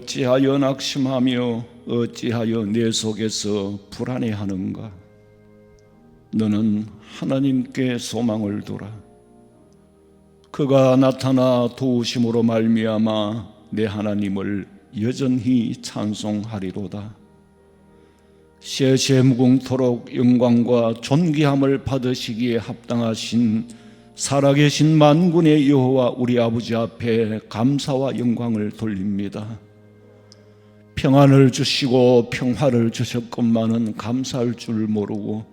어찌하여 낙심하며 어찌하여 내 속에서 불안해하는가? 너는 하나님께 소망을 두라. 그가 나타나 도우심으로 말미암아 내 하나님을 여전히 찬송하리로다. 세세무궁토록 영광과 존귀함을 받으시기에 합당하신 살아계신 만군의 여호와 우리 아버지 앞에 감사와 영광을 돌립니다. 평안을 주시고 평화를 주셨건만은 감사할 줄 모르고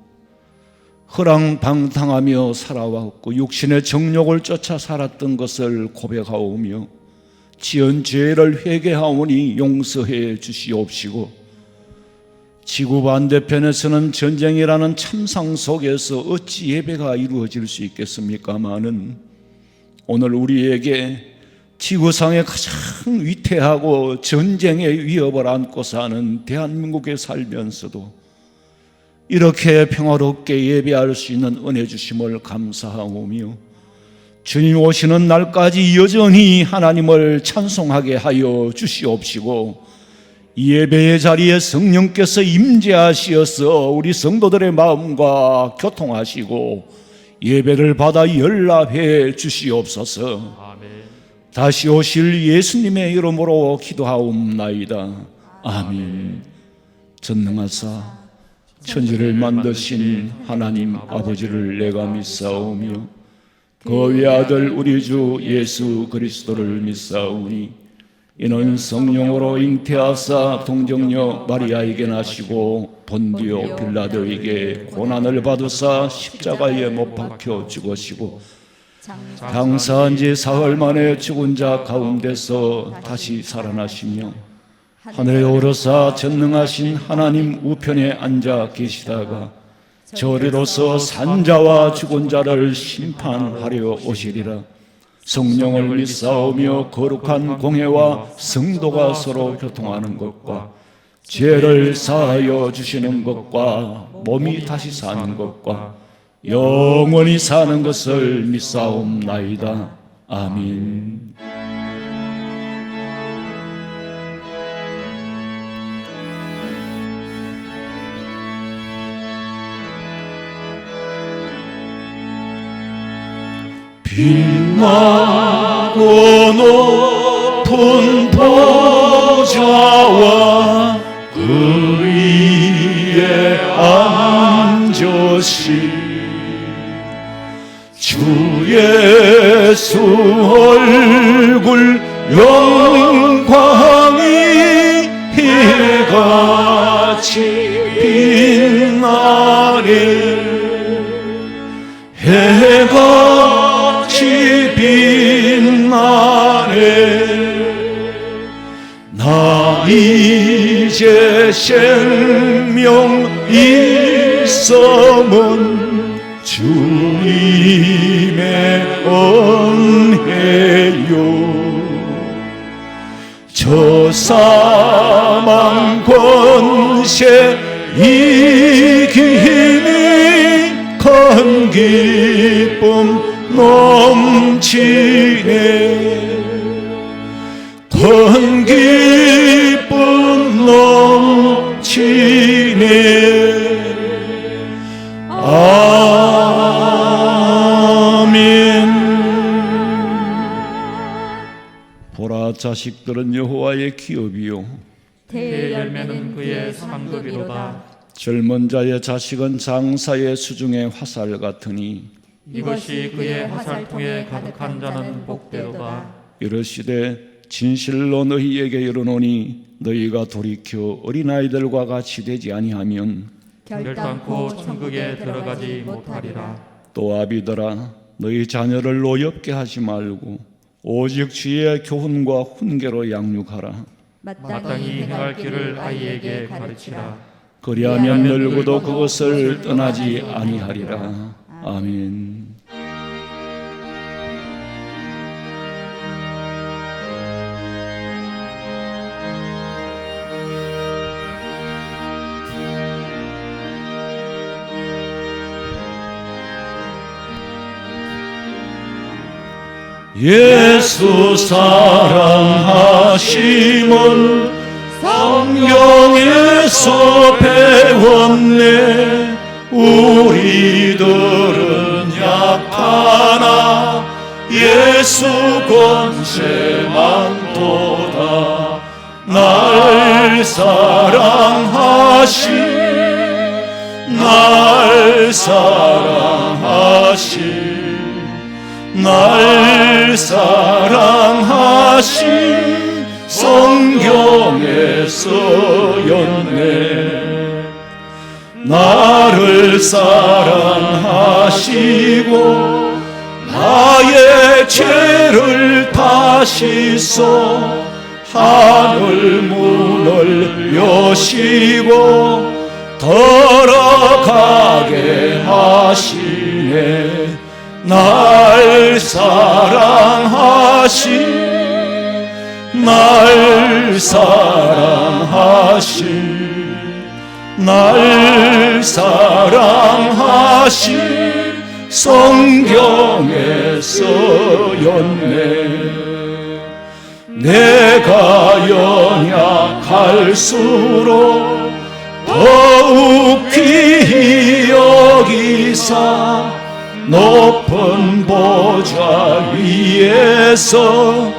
허랑방탕하며 살아왔고 육신의 정욕을 쫓아 살았던 것을 고백하오며 지은 죄를 회개하오니 용서해 주시옵시고, 지구 반대편에서는 전쟁이라는 참상 속에서 어찌 예배가 이루어질 수 있겠습니까마는 오늘 우리에게 지구상에 가장 위태하고 전쟁의 위협을 안고 사는 대한민국에 살면서도 이렇게 평화롭게 예배할 수 있는 은혜 주심을 감사하오며, 주님 오시는 날까지 여전히 하나님을 찬송하게 하여 주시옵시고, 예배의 자리에 성령께서 임재하시어서 우리 성도들의 마음과 교통하시고 예배를 받아 연락해 주시옵소서. 아멘. 다시 오실 예수님의 이름으로 기도하옵나이다. 아멘. 전능하사 천지를 만드신 하나님 아버지를 내가 믿사오며 그의 아들 우리 주 예수 그리스도를 믿사오니, 이는 성령으로 잉태하사 동정녀 마리아에게 나시고 본디오 빌라도에게 고난을 받으사 십자가에 못 박혀 죽으시고 장사한 지 사흘 만에 죽은 자 가운데서 다시 살아나시며 하늘에 오르사 전능하신 하나님 우편에 앉아 계시다가 저리로서 산자와 죽은 자를 심판하려 오시리라. 성령을 믿사오며 거룩한 공회와 성도가 서로 교통하는 것과 죄를 사하여 주시는 것과 몸이 다시 사는 것과 영원히 사는 것을 믿사옵나이다. 아멘. 빛나고 높은 보좌와 그 위에 앉으신 주 예수 얼굴 영광이 해같이 빛나네. 해같이 빛나네. 나 이제 생명 있음은 주님의 은혜요. 저 사망 권세 이기니 큰 기쁨 넘치네. 큰 기쁨 넘치네. 아멘. 보라, 자식들은 여호와의 기업이요 그의 열매는 그의 상급이로다. 젊은 자의 자식은 장사의 수중의 화살 같으니 이것이 그의 화살통에 가득한 자는 복되도다. 이르시되 진실로 너희에게 이르노니 너희가 돌이켜 어린아이들과 같이 되지 아니하면 결단코 천국에 들어가지 못하리라. 또 아비들아, 너희 자녀를 노엽게 하지 말고 오직 주의 교훈과 훈계로 양육하라. 마땅히 행할 길을 아이에게 가르치라. 그리하면 늙어도 그것을 떠나지 아니하리라. 아멘. 예수 사랑하심을 성경에서 배웠네. 우리들은 약하나 예수 권세만 도다. 날 사랑하신 날 사랑하신 성경에 쓰였네. 나를 사랑하시고 나의 죄를 다시써 하늘 문을 여시고 들어가게 하시네. 날 사랑하신 성경에 쓰였네. 내가 연약할수록 더욱 귀히 여기사 높은 보좌 위에서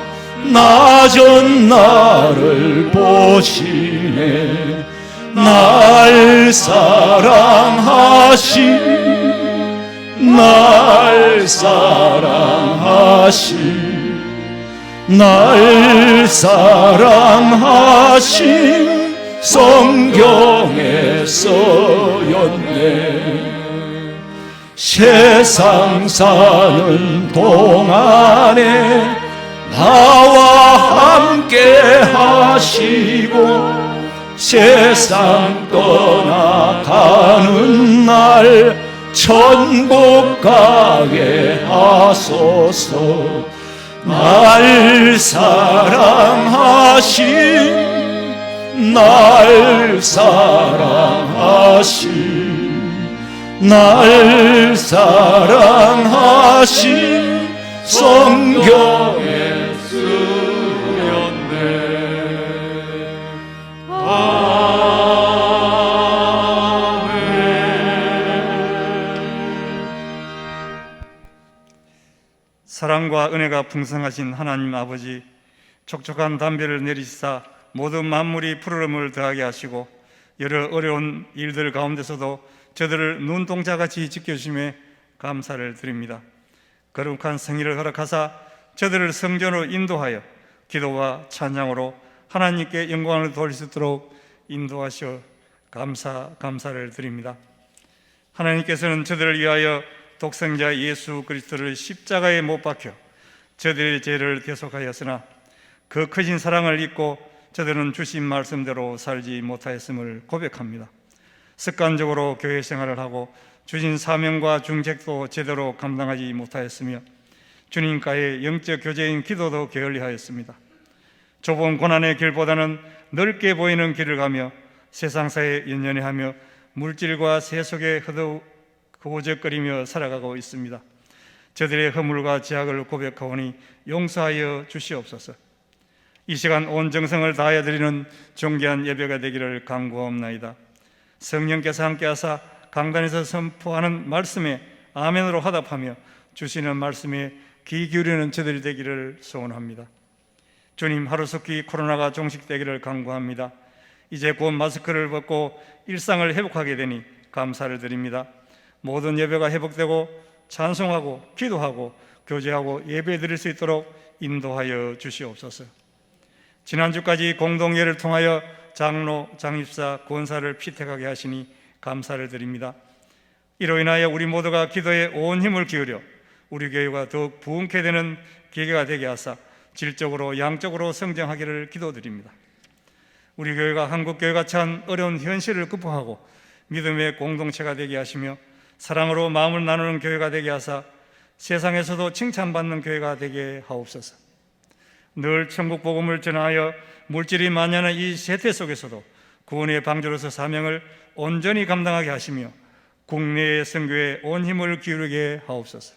낮은 나를 보시네. 날 사랑하신 성경에 쓰였네. 세상 사는 동안에 나와 함께 하시고 세상 떠나가는 날 천국 가게 하소서. 날 사랑하신 성경에 쓰였네. 사랑과 은혜가 풍성하신 하나님 아버지, 촉촉한 담배를 내리시사 모든 만물이 푸르름을 더하게 하시고 여러 어려운 일들 가운데서도 저들을 눈동자같이 지켜주심에 감사를 드립니다. 거룩한 성의를 허락하사 저들을 성전으로 인도하여 기도와 찬양으로 하나님께 영광을 돌릴 수 있도록 인도하시어 감사를 드립니다. 하나님께서는 저들을 위하여 독생자 예수 그리스도를 십자가에 못 박혀 저들의 죄를 대속하였으나 그 크신 사랑을 잊고 저들은 주신 말씀대로 살지 못하였음을 고백합니다. 습관적으로 교회 생활을 하고 주신 사명과 중책도 제대로 감당하지 못하였으며 주님과의 영적 교제인 기도도 게을리하였습니다. 좁은 고난의 길보다는 넓게 보이는 길을 가며 세상사에 연연해하며 물질과 세속에 허우적거리며 살아가고 있습니다. 저들의 허물과 죄악을 고백하오니 용서하여 주시옵소서. 이 시간 온 정성을 다하여 드리는 존귀한 예배가 되기를 간구하옵나이다. 성령께서 함께하사 강단에서 선포하는 말씀에 아멘으로 화답하며 주시는 말씀에 귀 기울이는 저들이 되기를 소원합니다. 주님, 하루속히 코로나가 종식되기를 간구합니다. 이제 곧 마스크를 벗고 일상을 회복하게 되니 감사를 드립니다. 모든 예배가 회복되고 찬송하고 기도하고 교제하고 예배 드릴 수 있도록 인도하여 주시옵소서. 지난주까지 공동예를 통하여 장로, 장입사, 권사를 피택하게 하시니 감사를 드립니다. 이로 인하여 우리 모두가 기도에 온 힘을 기울여 우리 교회가 더욱 부흥케 되는 계기가 되게 하사 질적으로 양적으로 성장하기를 기도드립니다. 우리 교회가 한국교회가 처한 어려운 현실을 극복하고 믿음의 공동체가 되게 하시며 사랑으로 마음을 나누는 교회가 되게 하사 세상에서도 칭찬받는 교회가 되게 하옵소서. 늘 천국 복음을 전하여 물질이 만연한 이 세태 속에서도 구원의 방주로서 사명을 온전히 감당하게 하시며 국내의 선교에 온 힘을 기울이게 하옵소서.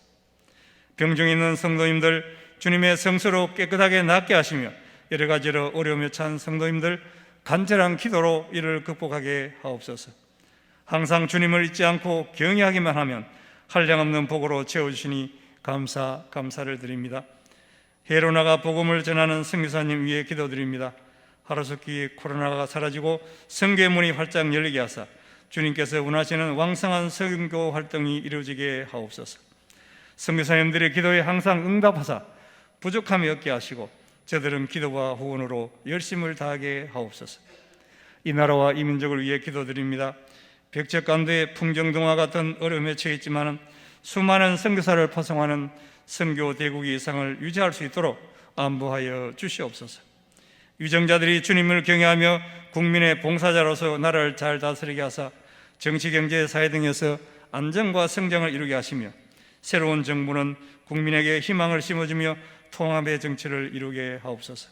병중에 있는 성도님들, 주님의 성수로 깨끗하게 낫게 하시며 여러 가지로 어려움에 찬 성도님들 간절한 기도로 이를 극복하게 하옵소서. 항상 주님을 잊지 않고 경외하기만 하면 한량없는 복으로 채워주시니 감사를 드립니다. 해로 나가 복음을 전하는 선교사님 위해 기도드립니다. 하루속히 코로나가 사라지고 선교의 문이 활짝 열리게 하사 주님께서 원하시는 왕성한 선교 활동이 이루어지게 하옵소서. 선교사님들의 기도에 항상 응답하사 부족함이 없게 하시고 저들은 기도와 후원으로 열심을 다하게 하옵소서. 이 나라와 이 민족을 위해 기도드립니다. 백척간도의 풍정동화 같은 어려움에 처했지만 수많은 선교사를 파송하는 선교 대국의 이상을 유지할 수 있도록 안보하여 주시옵소서. 위정자들이 주님을 경외하며 국민의 봉사자로서 나라를 잘 다스리게 하사 정치, 경제, 사회 등에서 안정과 성장을 이루게 하시며 새로운 정부는 국민에게 희망을 심어주며 통합의 정치를 이루게 하옵소서.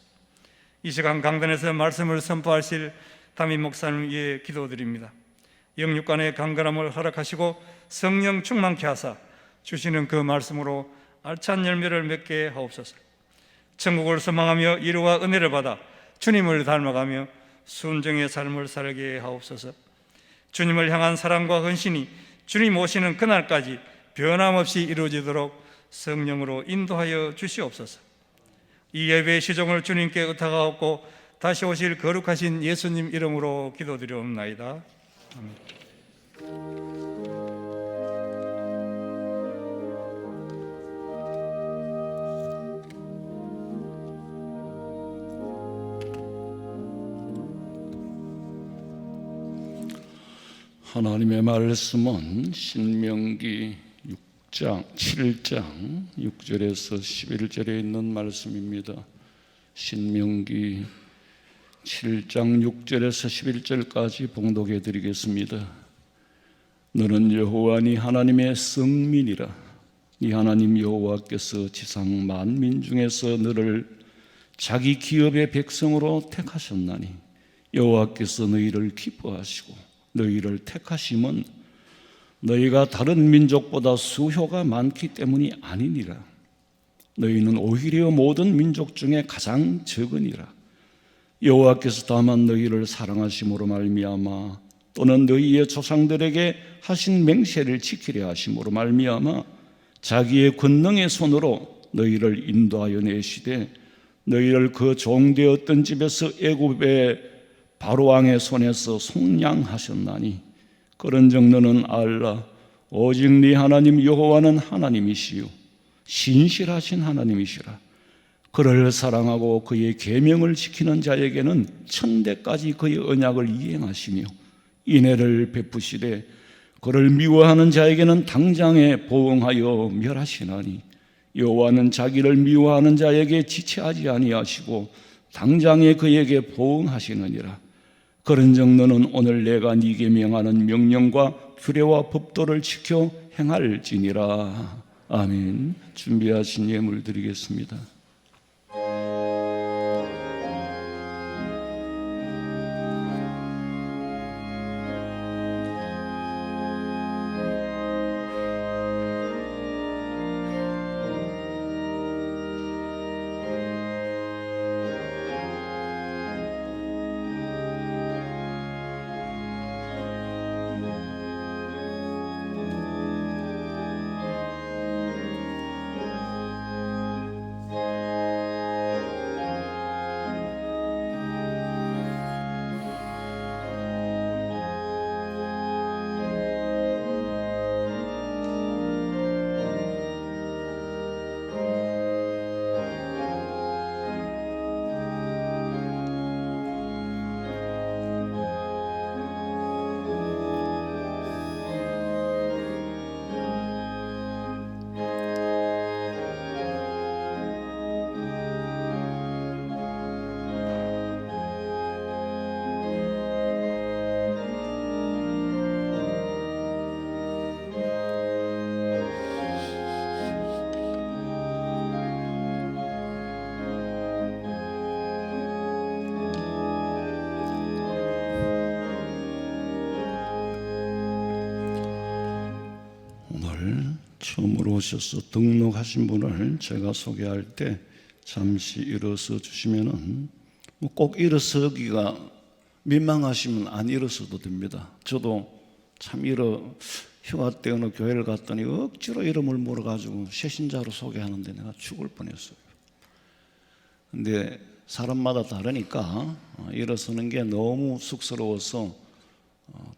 이 시간 강단에서 말씀을 선포하실 담임 목사님 위해 기도드립니다. 영육간의 강건함을 허락하시고 성령 충만케 하사 주시는 그 말씀으로 알찬 열매를 맺게 하옵소서. 천국을 소망하며 이루와 은혜를 받아 주님을 닮아가며 순정의 삶을 살게 하옵소서. 주님을 향한 사랑과 헌신이 주님 오시는 그날까지 변함없이 이루어지도록 성령으로 인도하여 주시옵소서. 이 예배의 시종을 주님께 의탁하옵고 다시 오실 거룩하신 예수님 이름으로 기도드리옵나이다. 아멘. 하나님의 말씀은 신명기 7장 6절에서 11절에 있는 말씀입니다. 신명기 7장 6절에서 11절까지 봉독해 드리겠습니다. 너는 여호와 네 하나님의 성민이라. 네 하나님 여호와께서 지상 만민 중에서 너를 자기 기업의 백성으로 택하셨나니 여호와께서 너희를 기뻐하시고 너희를 택하심은 너희가 다른 민족보다 수효가 많기 때문이 아니니라. 너희는 오히려 모든 민족 중에 가장 적으니라. 여호와께서 다만 너희를 사랑하심으로 말미암아 또는 너희의 조상들에게 하신 맹세를 지키려 하심으로 말미암아 자기의 권능의 손으로 너희를 인도하여 내시되 너희를 그 종되었던 집에서 애굽의 바로왕의 손에서 속량하셨나니 그런즉 너는 알라. 오직 네 하나님 여호와는 하나님이시요 신실하신 하나님이시라. 그를 사랑하고 그의 계명을 지키는 자에게는 천대까지 그의 언약을 이행하시며 인애를 베푸시되 그를 미워하는 자에게는 당장에 보응하여 멸하시나니 여호와는 자기를 미워하는 자에게 지체하지 아니하시고 당장에 그에게 보응하시느니라. 그런즉 너는 오늘 내가 네게 명하는 명령과 규례와 법도를 지켜 행할지니라. 아멘. 준비하신 예물 드리겠습니다. 처음으로 오셔서 등록하신 분을 제가 소개할 때 잠시 일어서 주시면은 꼭 일어서기가 민망하시면 안 일어서도 됩니다. 저도 참 휴가 때 어느 교회를 갔더니 억지로 이름을 물어가지고 새신자로 소개하는데 내가 죽을 뻔했어요. 근데 사람마다 다르니까 일어서는 게 너무 쑥스러워서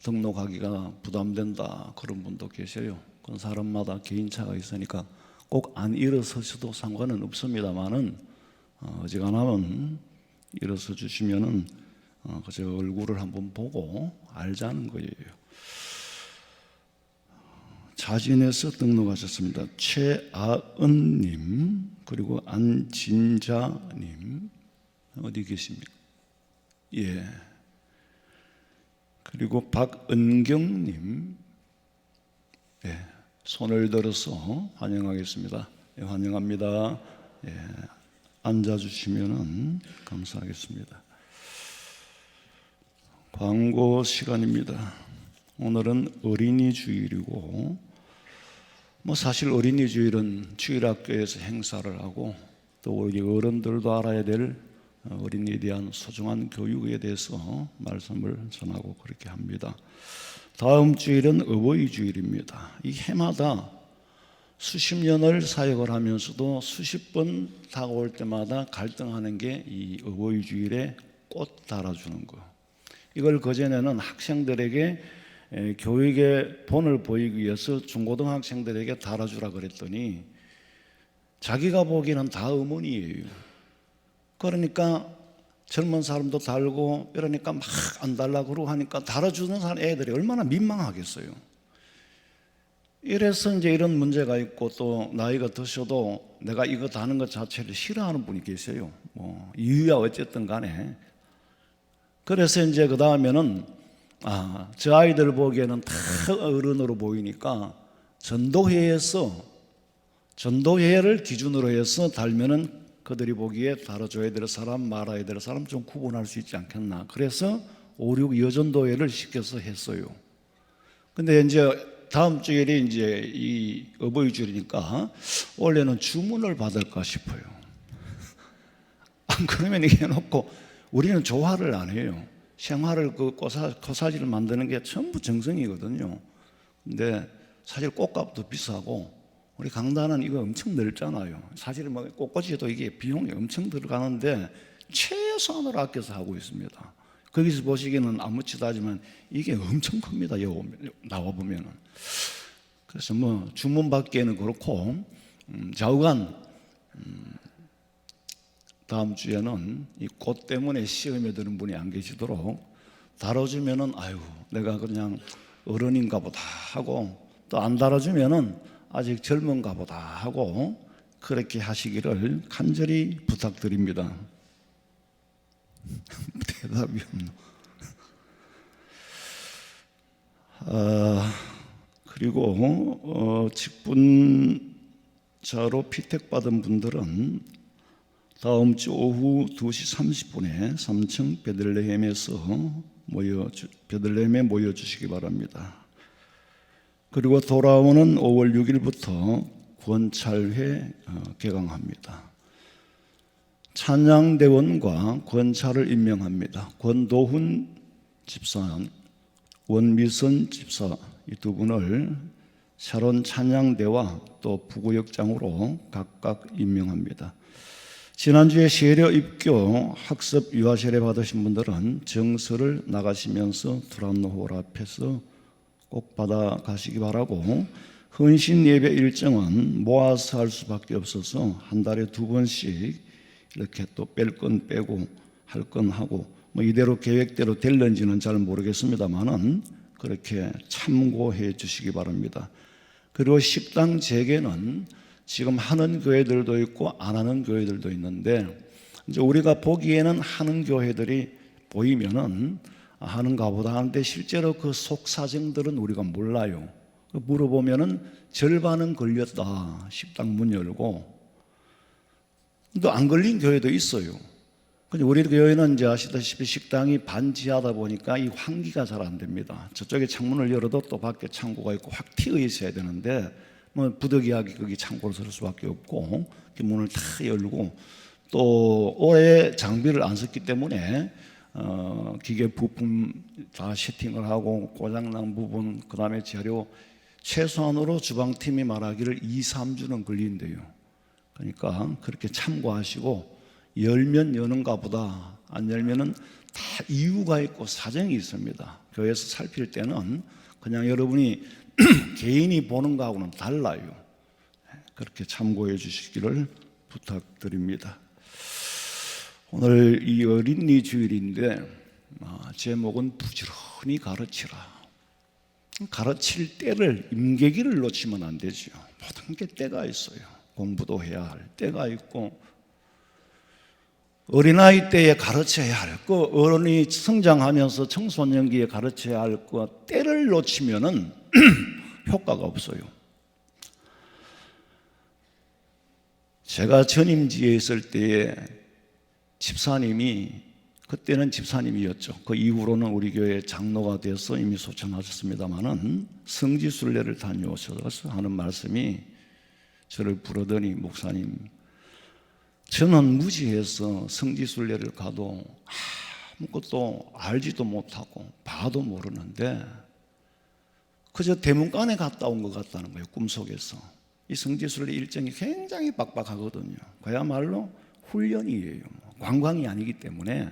등록하기가 부담된다 그런 분도 계셔요. 그건 사람마다 개인차가 있으니까 꼭 안 일어서셔도 상관은 없습니다만은 어지간하면 일어서 주시면은 제 얼굴을 한번 보고 알자는 거예요. 자진해서 등록하셨습니다. 최아은님 그리고 안진자님 어디 계십니까? 예. 그리고 박은경님, 예. 손을 들어서 환영하겠습니다. 예, 환영합니다. 예. 앉아주시면은 감사하겠습니다. 광고 시간입니다. 오늘은 어린이 주일이고, 사실 어린이 주일은 주일학교에서 행사를 하고 또 우리 어른들도 알아야 될 어린이에 대한 소중한 교육에 대해서 말씀을 전하고 그렇게 합니다. 다음 주일은 어버이 주일입니다. 이 해마다 수십 년을 사역을 하면서도 수십 번 다가올 때마다 갈등하는 게 이 어버이 주일에 꽃 달아주는 거. 이걸 그전에는 학생들에게 교육의 본을 보이기 위해서 중고등학생들에게 달아주라 그랬더니 자기가 보기에는 다 어머니예요. 그러니까 젊은 사람도 달고 이러니까 막 안 달라고 그러고 하니까 달아주는 사람 애들이 얼마나 민망하겠어요. 이래서 이제 이런 문제가 있고 또 나이가 드셔도 내가 이거 다는 것 자체를 싫어하는 분이 계세요. 이유야 어쨌든 간에. 그래서 이제 그 다음에는 저 아이들 보기에는 다 어른으로 보이니까 전도회를 기준으로 해서 달면은 그들이 보기에 달아줘야 될 사람, 말아야 될 사람 좀 구분할 수 있지 않겠나. 그래서 5, 6 여전도회를 시켜서 했어요. 근데 이제 다음 주일이 이제 이 어버이 주일이니까 원래는 주문을 받을까 싶어요. 안 그러면 이게 해놓고 우리는 조화를 안 해요. 생화를 코사지를 만드는 게 전부 정성이거든요. 근데 사실 꽃값도 비싸고 우리 강단은 이거 엄청 넓잖아요. 사실 꽃꽂이도 이게 비용이 엄청 들어가는데 최소한으로 아껴서 하고 있습니다. 거기서 보시기에는 아무렇지도 하지만 이게 엄청 큽니다. 나와 보면은. 그래서 주문 받기에는 그렇고 좌우간 다음 주에는 이 꽃 때문에 시험에 드는 분이 안 계시도록 달아주면은 내가 그냥 어른인가 보다 하고 또 안 달아주면은 아직 젊은가 보다 하고 그렇게 하시기를 간절히 부탁드립니다. 대답이 없노. 그리고 직분자로 피택받은 분들은 다음 주 오후 2시 30분에 3층 베들레헴에 모여주시기 바랍니다. 그리고 돌아오는 5월 6일부터 권찰회 개강합니다. 찬양대원과 권찰을 임명합니다. 권도훈 집사, 원미선 집사 이 두 분을 샤론 찬양대와 또 부구역장으로 각각 임명합니다. 지난주에 세례 입교 학습 유아 세례 받으신 분들은 정서를 나가시면서 두란노홀 앞에서 꼭 받아가시기 바라고, 헌신 예배 일정은 모아서 할 수밖에 없어서 한 달에 2번씩 이렇게 또 뺄 건 빼고 할 건 하고 이대로 계획대로 될는지는 잘 모르겠습니다만은 그렇게 참고해 주시기 바랍니다. 그리고 식당 재개는 지금 하는 교회들도 있고 안 하는 교회들도 있는데 이제 우리가 보기에는 하는 교회들이 보이면은 하는가 보다 하는데 실제로 그 속 사정들은 우리가 몰라요. 물어보면은 절반은 걸렸다. 식당 문 열고. 또 안 걸린 교회도 있어요. 근데 우리 교회는 이제 아시다시피 식당이 반지하다 보니까 이 환기가 잘 안 됩니다. 저쪽에 창문을 열어도 또 밖에 창고가 있고 확 튀어 있어야 되는데 뭐 부득이하게 거기 창고를 쓸 수밖에 없고 문을 다 열고 또 오래 장비를 안 썼기 때문에 기계 부품 다 세팅을 하고 고장난 부분 그다음에 재료 최소한으로 주방팀이 말하기를 2, 3주는 걸린대요. 그러니까 그렇게 참고하시고 열면 여는가 보다 안 열면은 다 이유가 있고 사정이 있습니다. 교회에서 살필 때는 그냥 여러분이 개인이 보는 거하고는 달라요. 그렇게 참고해 주시기를 부탁드립니다. 오늘 이 어린이 주일인데 제목은 부지런히 가르치라. 가르칠 때를 임계기를 놓치면 안 되죠. 모든 게 때가 있어요. 공부도 해야 할 때가 있고 어린아이 때에 가르쳐야 할 거, 어른이 성장하면서 청소년기에 가르쳐야 할 거, 때를 놓치면은 효과가 없어요. 제가 전임지에 있을 때에 집사님이, 그때는 집사님이었죠. 그 이후로는 우리 교회 장로가 돼서 이미 소천하셨습니다마는 성지순례를 다녀오셔서 하는 말씀이 저를 부르더니 목사님, 저는 무지해서 성지순례를 가도 아무것도 알지도 못하고 봐도 모르는데 그저 대문간에 갔다 온 것 같다는 거예요. 꿈속에서. 이 성지순례 일정이 굉장히 빡빡하거든요. 그야말로 훈련이에요. 관광이 아니기 때문에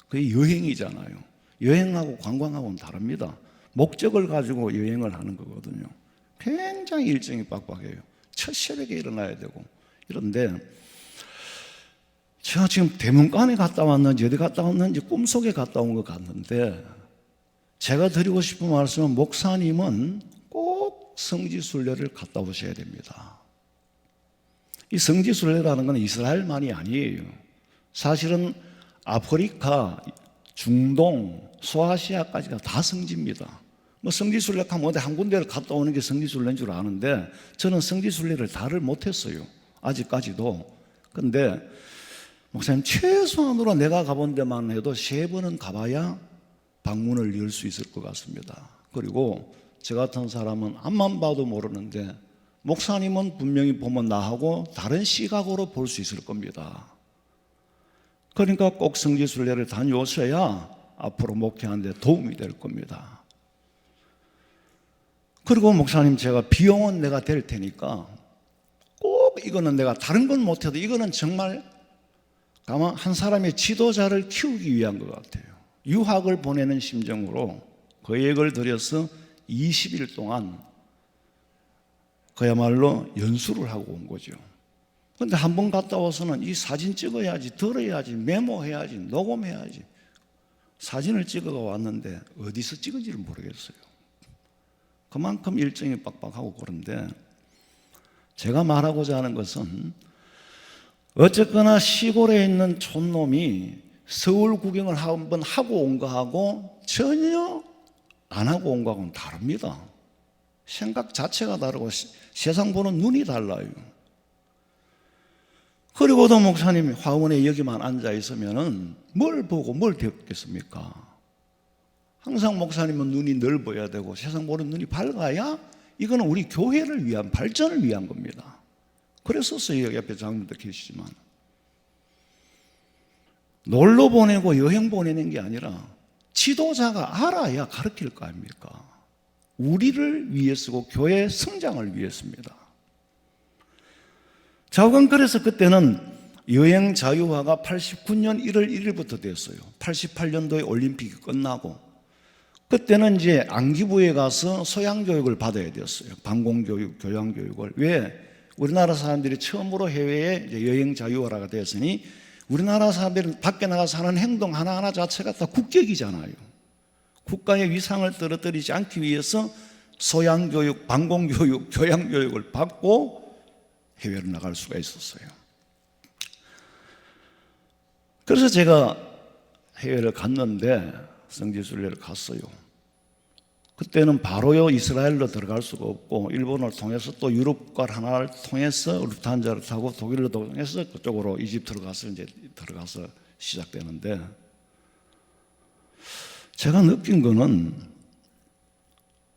그게 여행이잖아요. 여행하고 관광하고는 다릅니다. 목적을 가지고 여행을 하는 거거든요. 굉장히 일정이 빡빡해요. 첫 새벽에 일어나야 되고 이런데 제가 지금 대문간에 갔다 왔는지 어디 갔다 왔는지 꿈속에 갔다 온 것 같는데 제가 드리고 싶은 말씀은 목사님은 꼭 성지순례를 갔다 오셔야 됩니다. 이 성지순례라는 건 이스라엘만이 아니에요. 사실은 아프리카, 중동, 소아시아까지가 다 성지입니다. 뭐 성지순례 하면 어디 한 군데를 갔다 오는 게 성지순례인 줄 아는데 저는 성지순례를 다를 못했어요. 아직까지도. 근데 목사님 최소한으로 내가 가본 데만 해도 3번은 가봐야 방문을 열 수 있을 것 같습니다. 그리고 저 같은 사람은 앞만 봐도 모르는데 목사님은 분명히 보면 나하고 다른 시각으로 볼 수 있을 겁니다. 그러니까 꼭 성지순례를 다녀오셔야 앞으로 목회하는 데 도움이 될 겁니다. 그리고 목사님 제가 비용은 내가 될 테니까 꼭 이거는 내가 다른 건 못해도 이거는 정말 아마 한 사람의 지도자를 키우기 위한 것 같아요. 유학을 보내는 심정으로 계획을 들여서 20일 동안 그야말로 연수를 하고 온 거죠. 그런데 한 번 갔다 와서는 이 사진 찍어야지, 들어야지, 메모해야지, 녹음해야지. 사진을 찍어가 왔는데 어디서 찍은지를 모르겠어요. 그만큼 일정이 빡빡하고 그런데 제가 말하고자 하는 것은 어쨌거나 시골에 있는 촌놈이 서울 구경을 한번 하고 온 거하고 전혀 안 하고 온 거하고는 다릅니다. 생각 자체가 다르고 세상 보는 눈이 달라요. 그리고도 목사님이 화원에 여기만 앉아 있으면은 뭘 보고 뭘 듣겠습니까? 항상 목사님은 눈이 넓어야 되고 세상 보는 눈이 밝아야 이거는 우리 교회를 위한 발전을 위한 겁니다. 그랬었어요. 여기 앞에 장로도 계시지만 놀러 보내고 여행 보내는 게 아니라 지도자가 알아야 가르칠 거 아닙니까? 우리를 위해 쓰고 교회의 성장을 위해서입니다. 자우간 그래서 그때는 여행 자유화가 89년 1월 1일부터 됐어요. 88년도에 올림픽이 끝나고 그때는 이제 안기부에 가서 소양교육을 받아야 됐어요. 방공교육, 교양교육을. 왜? 우리나라 사람들이 처음으로 해외에 여행 자유화가 되었으니 우리나라 사람들은 밖에 나가서 하는 행동 하나하나 자체가 다 국격이잖아요. 국가의 위상을 떨어뜨리지 않기 위해서 소양교육, 방공교육, 교양교육을 받고 해외로 나갈 수가 있었어요. 그래서 제가 해외를 갔는데 성지순례를 갔어요. 그때는 바로요 이스라엘로 들어갈 수가 없고 일본을 통해서 또 유럽과 하나를 통해서 루프트한자를 타고 독일로 통해서 그쪽으로 이집트로 가서 이제 들어가서 시작되는데 제가 느낀 거는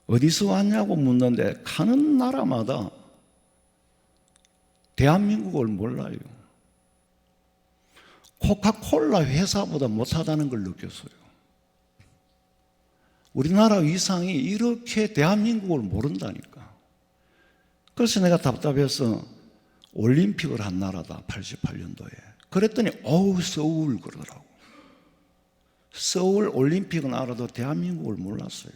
어디서 왔냐고 묻는데 가는 나라마다 대한민국을 몰라요. 코카콜라 회사보다 못하다는 걸 느꼈어요. 우리나라 위상이 이렇게 대한민국을 모른다니까. 그래서 내가 답답해서 올림픽을 한 나라다, 88년도에. 그랬더니 어우 서울 그러더라고. 서울 올림픽은 알아도 대한민국을 몰랐어요.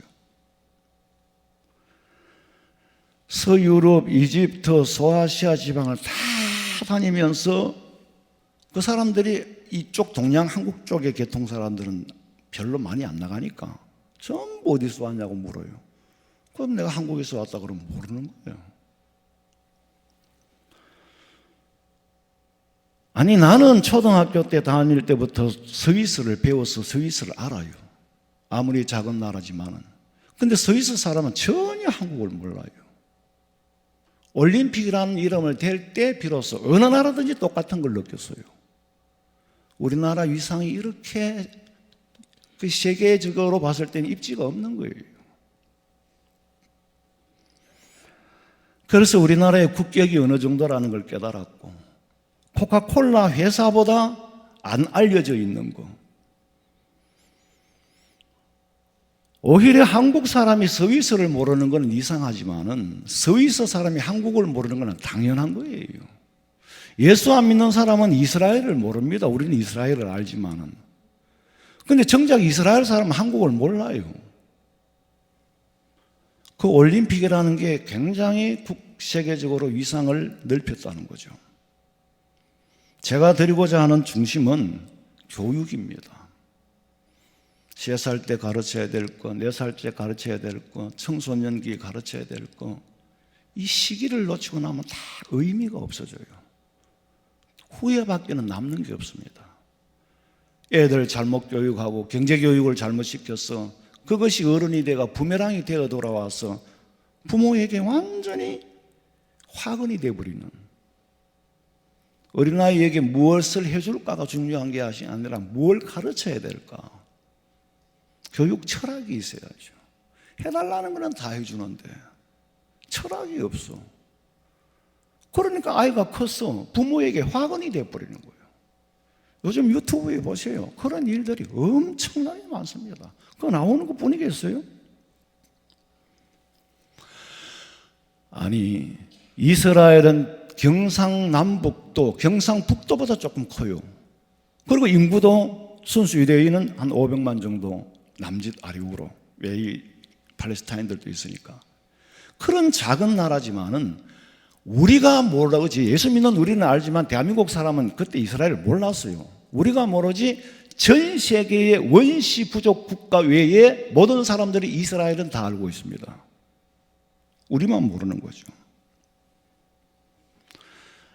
서유럽, 이집트, 소아시아 지방을 다 다니면서 그 사람들이 이쪽 동양 한국 쪽의 계통 사람들은 별로 많이 안 나가니까 전부 어디서 왔냐고 물어요. 그럼 내가 한국에서 왔다 그러면 모르는 거예요. 아니 나는 초등학교 때 다닐 때부터 스위스를 배워서 스위스를 알아요. 아무리 작은 나라지만은. 근데 스위스 사람은 전혀 한국을 몰라요. 올림픽이라는 이름을 댈 때 비로소 어느 나라든지 똑같은 걸 느꼈어요. 우리나라 위상이 이렇게 그 세계적으로 봤을 때는 입지가 없는 거예요. 그래서 우리나라의 국격이 어느 정도라는 걸 깨달았고, 코카콜라 회사보다 안 알려져 있는 거. 오히려 한국 사람이 스위스를 모르는 건 이상하지만은 스위스 사람이 한국을 모르는 건 당연한 거예요. 예수 안 믿는 사람은 이스라엘을 모릅니다. 우리는 이스라엘을 알지만은. 근데 정작 이스라엘 사람은 한국을 몰라요. 그 올림픽이라는 게 굉장히 세계적으로 위상을 넓혔다는 거죠. 제가 드리고자 하는 중심은 교육입니다. 3살 때 가르쳐야 될 거, 4살 때 가르쳐야 될 거, 청소년기에 가르쳐야 될 거, 이 시기를 놓치고 나면 다 의미가 없어져요. 후회밖에는 남는 게 없습니다. 애들 잘못 교육하고 경제교육을 잘못 시켜서 그것이 어른이 돼가 부메랑이 되어 돌아와서 부모에게 완전히 화근이 되어버리는, 어린아이에게 무엇을 해줄까가 중요한 게 아니라 뭘 가르쳐야 될까. 교육 철학이 있어야죠. 해달라는 거는 다 해주는데 철학이 없어. 그러니까 아이가 컸어. 부모에게 화근이 돼버리는 거예요. 요즘 유튜브에 보세요. 그런 일들이 엄청나게 많습니다. 그거 나오는 것 뿐이겠어요? 아니, 이스라엘은 경상남북도, 경상북도보다 조금 커요. 그리고 인구도 순수 유대인은 한 500만 정도 남짓 아래우로, 왜 이 팔레스타인들도 있으니까. 그런 작은 나라지만은 우리가 모르지, 예수 믿는 우리는 알지만 대한민국 사람은 그때 이스라엘을 몰랐어요. 우리가 모르지 전 세계의 원시 부족 국가 외에 모든 사람들이 이스라엘은 다 알고 있습니다. 우리만 모르는 거죠.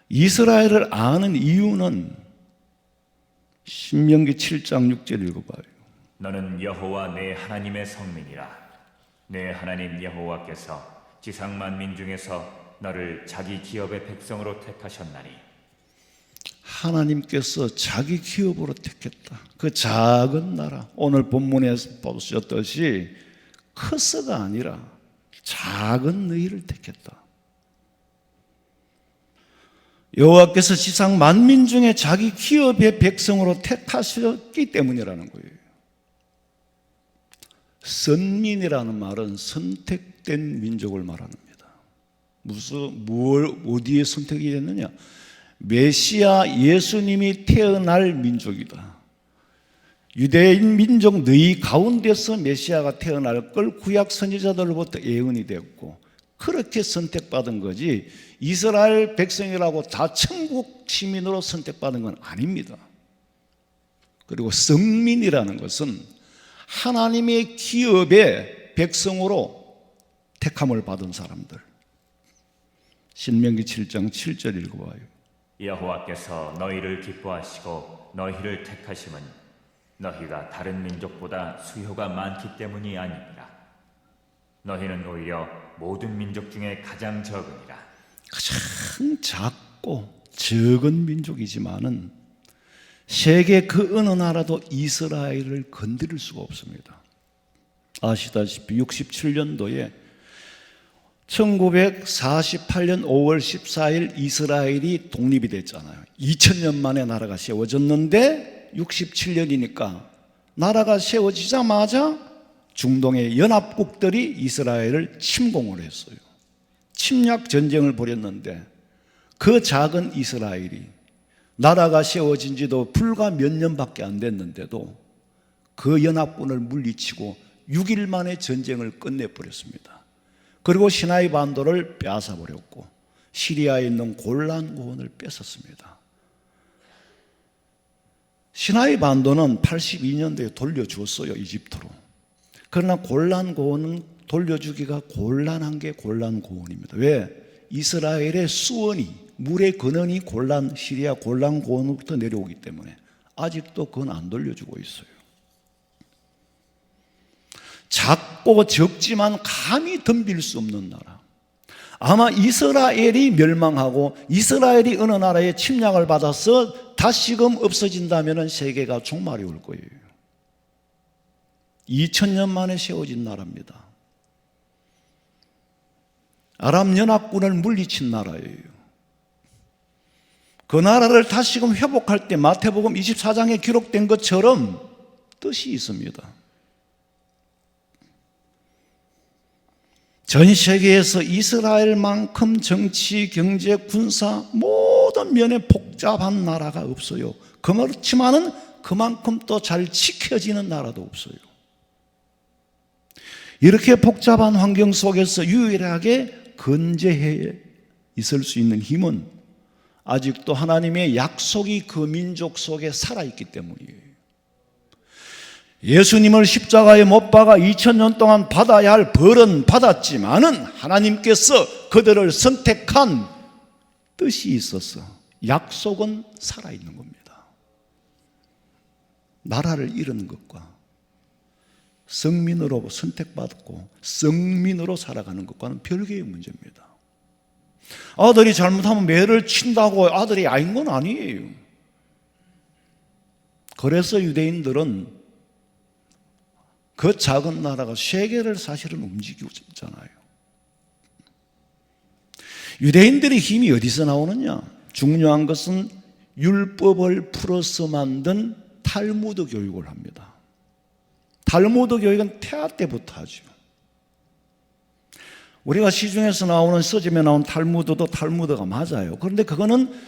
이스라엘을 아는 이유는 신명기 7장 6절 읽어봐요. 너는 여호와 내 하나님의 성민이라. 내 하나님 여호와께서 지상 만민 중에서 너를 자기 기업의 백성으로 택하셨나니. 하나님께서 자기 기업으로 택했다. 그 작은 나라, 오늘 본문에서 보셨듯이 커서가 아니라 작은 너희를 택했다. 여호와께서 지상 만민 중에 자기 기업의 백성으로 택하셨기 때문이라는 거예요. 선민이라는 말은 선택된 민족을 말합니다. 어디에 선택이 됐느냐? 메시아 예수님이 태어날 민족이다. 유대인 민족 너희 가운데서 메시아가 태어날 걸 구약 선지자들로부터 예언이 됐고, 그렇게 선택받은 거지 이스라엘 백성이라고 다 천국 시민으로 선택받은 건 아닙니다. 그리고 성민이라는 것은 하나님의 기업의 백성으로 택함을 받은 사람들. 신명기 7장 7절 읽어봐요. 여호와께서 너희를 기뻐하시고 너희를 택하심은 너희가 다른 민족보다 수요가 많기 때문이 아니니라. 너희는 오히려 모든 민족 중에 가장 적으니라. 가장 작고 적은 민족이지만은 세계 그 어느 나라도 이스라엘을 건드릴 수가 없습니다. 아시다시피 67년도에 1948년 5월 14일 이스라엘이 독립이 됐잖아요. 2000년 만에 나라가 세워졌는데 67년이니까 나라가 세워지자마자 중동의 연합국들이 이스라엘을 침공을 했어요. 침략 전쟁을 벌였는데 그 작은 이스라엘이 나라가 세워진 지도 불과 몇 년밖에 안 됐는데도 그 연합군을 물리치고 6일 만에 전쟁을 끝내버렸습니다. 그리고 시나이 반도를 빼앗아버렸고 시리아에 있는 골란 고원을 뺏었습니다. 시나이 반도는 82년도에 돌려주었어요, 이집트로. 그러나 골란 고원은 돌려주기가 곤란한 게 골란 고원입니다. 왜? 이스라엘의 수원이, 물의 근원이 시리아 골란 고원으로부터 내려오기 때문에 아직도 그건 안 돌려주고 있어요. 작고 적지만 감히 덤빌 수 없는 나라. 아마 이스라엘이 멸망하고 이스라엘이 어느 나라에 침략을 받아서 다시금 없어진다면 세계가 종말이 올 거예요. 2000년 만에 세워진 나라입니다. 아랍 연합군을 물리친 나라예요. 그 나라를 다시금 회복할 때 마태복음 24장에 기록된 것처럼 뜻이 있습니다. 전 세계에서 이스라엘만큼 정치, 경제, 군사 모든 면에 복잡한 나라가 없어요. 그렇지만은 그만큼 또 잘 지켜지는 나라도 없어요. 이렇게 복잡한 환경 속에서 유일하게 건재해 있을 수 있는 힘은 아직도 하나님의 약속이 그 민족 속에 살아있기 때문이에요. 예수님을 십자가에 못 박아 2000년 동안 받아야 할 벌은 받았지만은 하나님께서 그들을 선택한 뜻이 있어서 약속은 살아있는 겁니다. 나라를 잃은 것과 성민으로 선택받고 성민으로 살아가는 것과는 별개의 문제입니다. 아들이 잘못하면 매를 친다고 아들이 아닌 건 아니에요. 그래서 유대인들은 그 작은 나라가 세계를 사실은 움직이고 있잖아요. 유대인들의 힘이 어디서 나오느냐? 중요한 것은 율법을 풀어서 만든 탈무드 교육을 합니다. 탈무드 교육은 태아 때부터 하죠. 우리가 시중에서 나오는 서점에 나온 탈무드도 탈무드가 맞아요. 그런데 그거는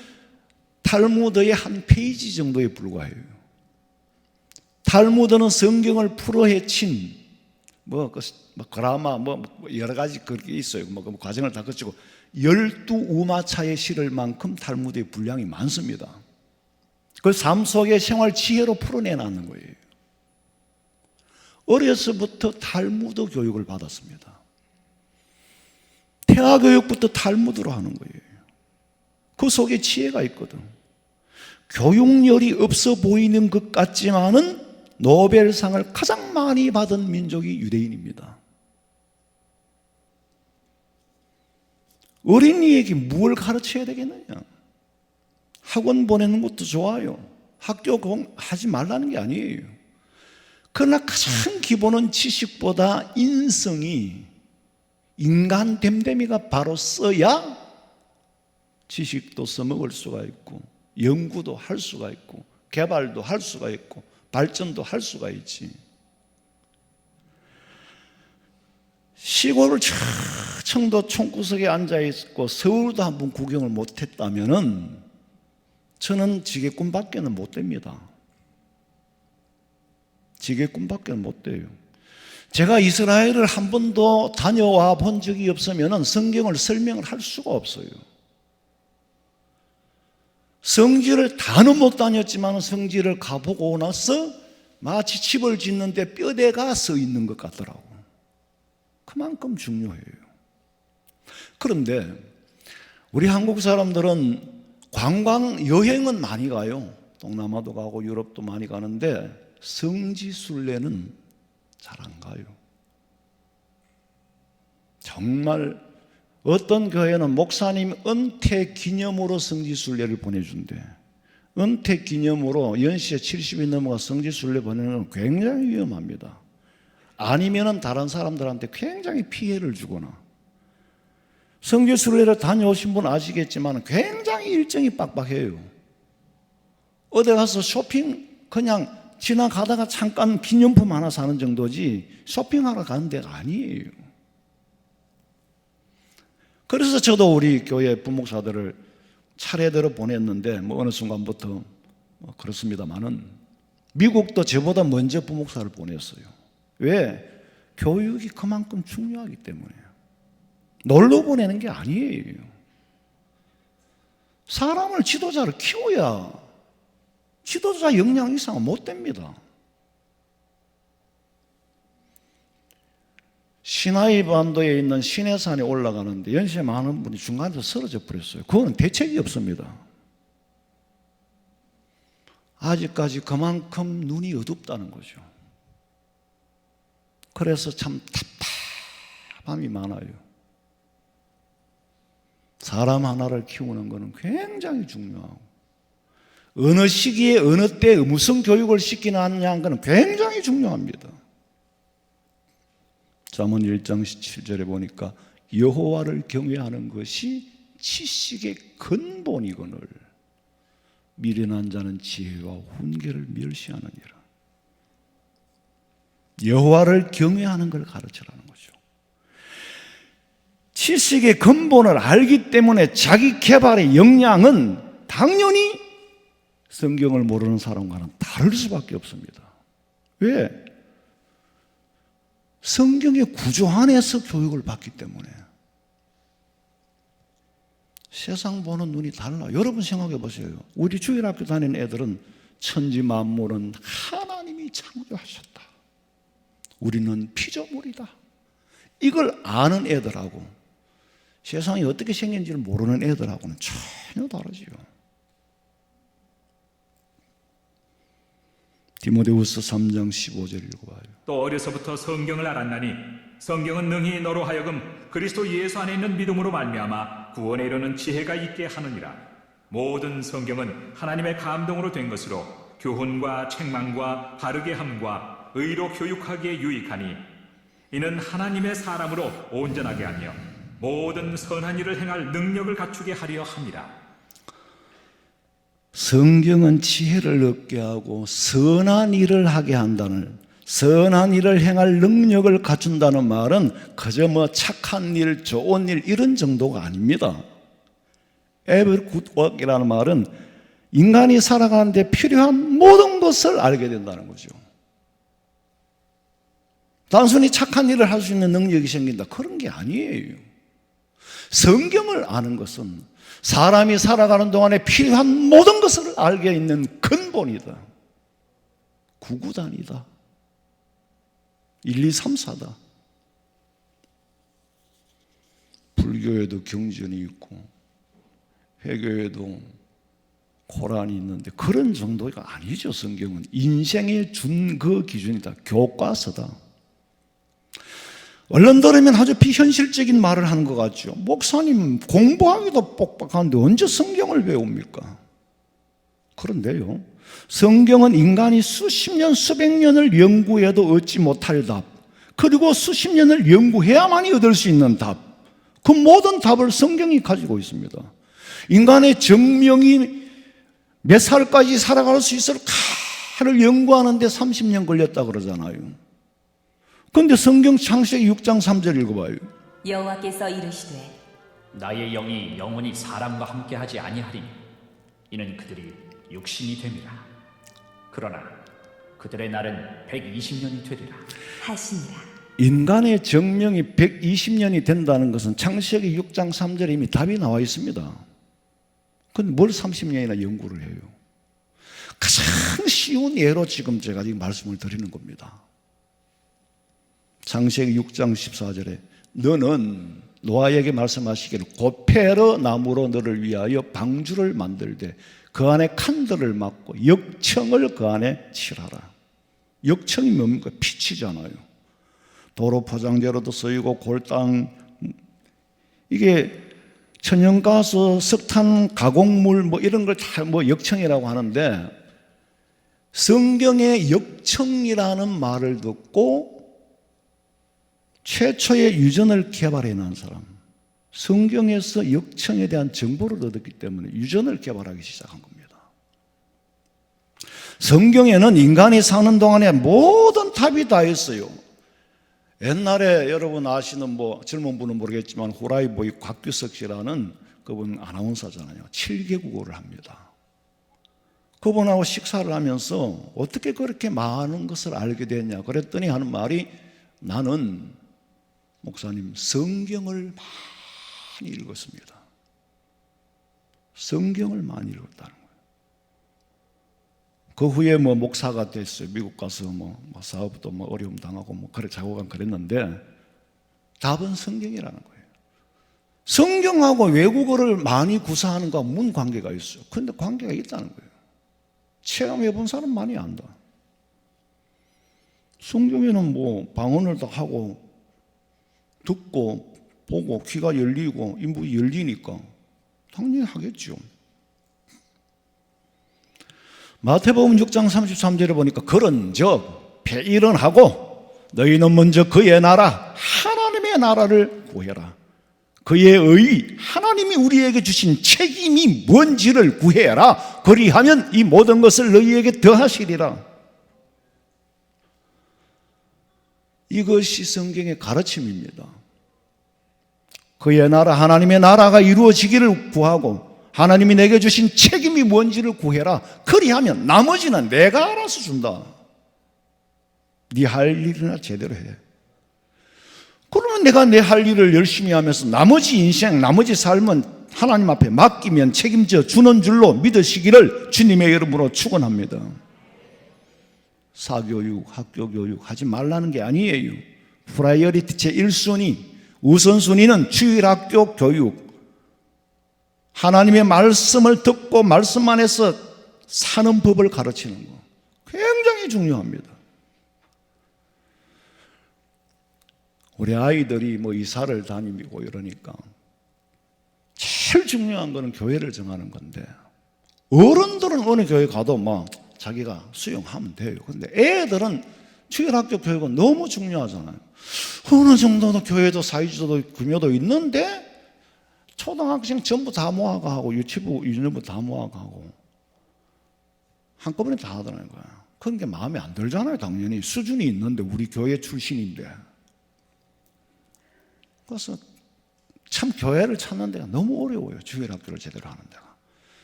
탈무드의 한 페이지 정도에 불과해요. 탈무드는 성경을 풀어 헤친 그라마 여러 가지 그렇게 있어요. 그 과정을 다 거치고 12우마차에 실을 만큼 탈무드의 분량이 많습니다. 그 삶 속의 생활 지혜로 풀어내놨는 거예요. 어려서부터 탈무드 교육을 받았습니다. 태아 교육부터 탈무드로 하는 거예요. 그 속에 지혜가 있거든. 교육열이 없어 보이는 것 같지만은 노벨상을 가장 많이 받은 민족이 유대인입니다. 어린이에게 뭘 가르쳐야 되겠느냐? 학원 보내는 것도 좋아요. 학교 하지 말라는 게 아니에요. 그러나 가장 기본은 지식보다 인성이, 인간 됨됨이가 바로 써야 지식도 써먹을 수가 있고 연구도 할 수가 있고 개발도 할 수가 있고 발전도 할 수가 있지. 시골을 청도 총구석에 앉아있고 서울도 한번 구경을 못했다면은 저는 지게꾼밖에는 못 됩니다. 지게꾼밖에는 못 돼요. 제가 이스라엘을 한 번도 다녀와 본 적이 없으면 성경을 설명을 할 수가 없어요. 성지를 다는 못 다녔지만 성지를 가보고 나서 마치 집을 짓는데 뼈대가 서 있는 것 같더라고. 그만큼 중요해요. 그런데 우리 한국 사람들은 관광 여행은 많이 가요. 동남아도 가고 유럽도 많이 가는데 성지 순례는 잘 안 가요. 정말 어떤 교회는 목사님 은퇴 기념으로 성지 순례를 보내준대. 은퇴 기념으로 연시에 70이 넘어가 성지 순례 보내는 건 굉장히 위험합니다. 아니면은 다른 사람들한테 굉장히 피해를 주거나 성지순례를 다녀오신 분 아시겠지만 굉장히 일정이 빡빡해요. 어디 가서 쇼핑 그냥 지나가다가 잠깐 기념품 하나 사는 정도지 쇼핑하러 가는 데가 아니에요. 그래서 저도 우리 교회 부목사들을 차례대로 보냈는데 어느 순간부터 그렇습니다만은 미국도 저보다 먼저 부목사를 보냈어요. 왜? 교육이 그만큼 중요하기 때문에요. 놀러 보내는 게 아니에요. 사람을 지도자를 키워야 지도자 역량 이상은 못 됩니다. 시나이 반도에 있는 시내산에 올라가는데 연세 많은 분이 중간에서 쓰러져 버렸어요. 그거는 대책이 없습니다. 아직까지 그만큼 눈이 어둡다는 거죠. 그래서 참 답답함이 많아요. 사람 하나를 키우는 것은 굉장히 중요하고 어느 시기에 어느 때 무슨 교육을 시키느냐 하는 것은 굉장히 중요합니다. 잠언 1장 17절에 보니까 여호와를 경외하는 것이 지식의 근본이거늘 미련한 자는 지혜와 훈계를 멸시하느니라. 여호와를 경외하는 걸 가르치라는 거죠. 지식의 근본을 알기 때문에 자기 개발의 역량은 당연히 성경을 모르는 사람과는 다를 수밖에 없습니다. 왜? 성경의 구조 안에서 교육을 받기 때문에. 세상 보는 눈이 달라. 여러분 생각해 보세요. 우리 주일학교 다니는 애들은 천지 만물은 하나님이 창조하셨다. 우리는 피조물이다. 이걸 아는 애들하고 세상이 어떻게 생긴지를 모르는 애들하고는 전혀 다르지요. 디모데후서 3장 15절 읽어봐요. 또 어려서부터 성경을 알았나니 성경은 능히 너로 하여금 그리스도 예수 안에 있는 믿음으로 말미암아 구원에 이르는 지혜가 있게 하느니라. 모든 성경은 하나님의 감동으로 된 것으로 교훈과 책망과 바르게 함과 의로 교육하기에 유익하니 이는 하나님의 사람으로 온전하게 하며 모든 선한 일을 행할 능력을 갖추게 하려 함이라. 성경은 지혜를 얻게 하고 선한 일을 하게 한다는, 선한 일을 행할 능력을 갖춘다는 말은 그저 착한 일, 좋은 일 이런 정도가 아닙니다. Every good work이라는 말은 인간이 살아가는데 필요한 모든 것을 알게 된다는 거죠. 단순히 착한 일을 할 수 있는 능력이 생긴다 그런 게 아니에요. 성경을 아는 것은 사람이 살아가는 동안에 필요한 모든 것을 알게 있는 근본이다. 구구단이다. 1, 2, 3, 4다. 불교에도 경전이 있고 회교에도 코란이 있는데 그런 정도가 아니죠. 성경은 인생의 준거 기준이다. 교과서다. 얼른 들으면 아주 비현실적인 말을 하는 것 같죠. 목사님 공부하기도 뻑뻑한데 언제 성경을 배웁니까? 그런데요, 성경은 인간이 수십 년, 수백 년을 연구해도 얻지 못할 답, 그리고 수십 년을 연구해야만이 얻을 수 있는 답, 그 모든 답을 성경이 가지고 있습니다. 인간의 정명이 몇 살까지 살아갈 수 있을까를 연구하는데 30년 걸렸다 그러잖아요. 그런데 성경 창세기 6장 3절 읽어봐요. 여호와께서 이르시되 나의 영이 영원히 사람과 함께하지 아니하리니 이는 그들이 육신이 됨이라. 그러나 그들의 날은 120년이 되리라 하시니라. 인간의 정명이 120년이 된다는 것은 창세기 6장 3절에 이미 답이 나와 있습니다. 그런데 뭘 30년이나 연구를 해요? 가장 쉬운 예로 지금 제가 말씀을 드리는 겁니다. 창세기 6장 14절에 너는 노아에게 말씀하시기를 고페르 나무로 너를 위하여 방주를 만들되 그 안에 칸들을 막고 역청을 그 안에 칠하라. 역청이 뭡니까? 피치잖아요. 도로 포장재로도 쓰이고 골당, 이게 천연가스, 석탄, 가공물 이런 걸 다 역청이라고 하는데 성경의 역청이라는 말을 듣고 최초의 유전을 개발해 놓은 사람, 성경에서 역청에 대한 정보를 얻었기 때문에 유전을 개발하기 시작한 겁니다. 성경에는 인간이 사는 동안에 모든 답이 다 있어요. 옛날에 여러분 아시는 젊은 분은 모르겠지만 후라이보이 곽규석 씨라는 그분 아나운서잖아요. 7개국어를 합니다. 그분하고 식사를 하면서 어떻게 그렇게 많은 것을 알게 됐냐 그랬더니 하는 말이, 나는 목사님 성경을 많이 읽었습니다. 성경을 많이 읽었다는 거예요. 그 후에 목사가 됐어요. 미국 가서 사업도 어려움 당하고 그래 작업한 그랬는데 답은 성경이라는 거예요. 성경하고 외국어를 많이 구사하는 거와 문 관계가 있어요. 그런데 관계가 있다는 거예요. 체험해 본 사람 많이 안다. 성경에는 방언을 다 하고 듣고 보고 귀가 열리고 인부가 열리니까 당연히 하겠죠. 마태복음 6장 33절에 보니까 그런즉 배일은하고 너희는 먼저 그의 나라 하나님의 나라를 구해라. 그의 의 하나님이 우리에게 주신 책임이 뭔지를 구해라. 그리하면 이 모든 것을 너희에게 더하시리라. 이것이 성경의 가르침입니다. 그의 나라 하나님의 나라가 이루어지기를 구하고 하나님이 내게 주신 책임이 뭔지를 구해라. 그리하면 나머지는 내가 알아서 준다. 네 할 일이나 제대로 해. 그러면 내가 내 할 일을 열심히 하면서 나머지 인생, 나머지 삶은 하나님 앞에 맡기면 책임져 주는 줄로 믿으시기를 주님의 이름으로 축원합니다. 사교육, 학교교육 하지 말라는 게 아니에요. 프라이어리티 제1순위, 우선순위는 주일학교 교육. 하나님의 말씀을 듣고 말씀 안에서 사는 법을 가르치는 거 굉장히 중요합니다. 우리 아이들이 이사를 다니고 이러니까 제일 중요한 거는 교회를 정하는 건데, 어른들은 어느 교회 가도 자기가 수용하면 돼요. 근데 애들은 주일학교 교육은 너무 중요하잖아요. 어느 정도도 교회도 사회주도 금요도 있는데 초등학생 전부 다 모아가고 유치부, 유년부 다 모아가고 한꺼번에 다 하더라는 거야. 그런 게 마음에 안 들잖아요. 당연히 수준이 있는데 우리 교회 출신인데. 그래서 참 교회를 찾는 데가 너무 어려워요. 주일학교를 제대로 하는 데가.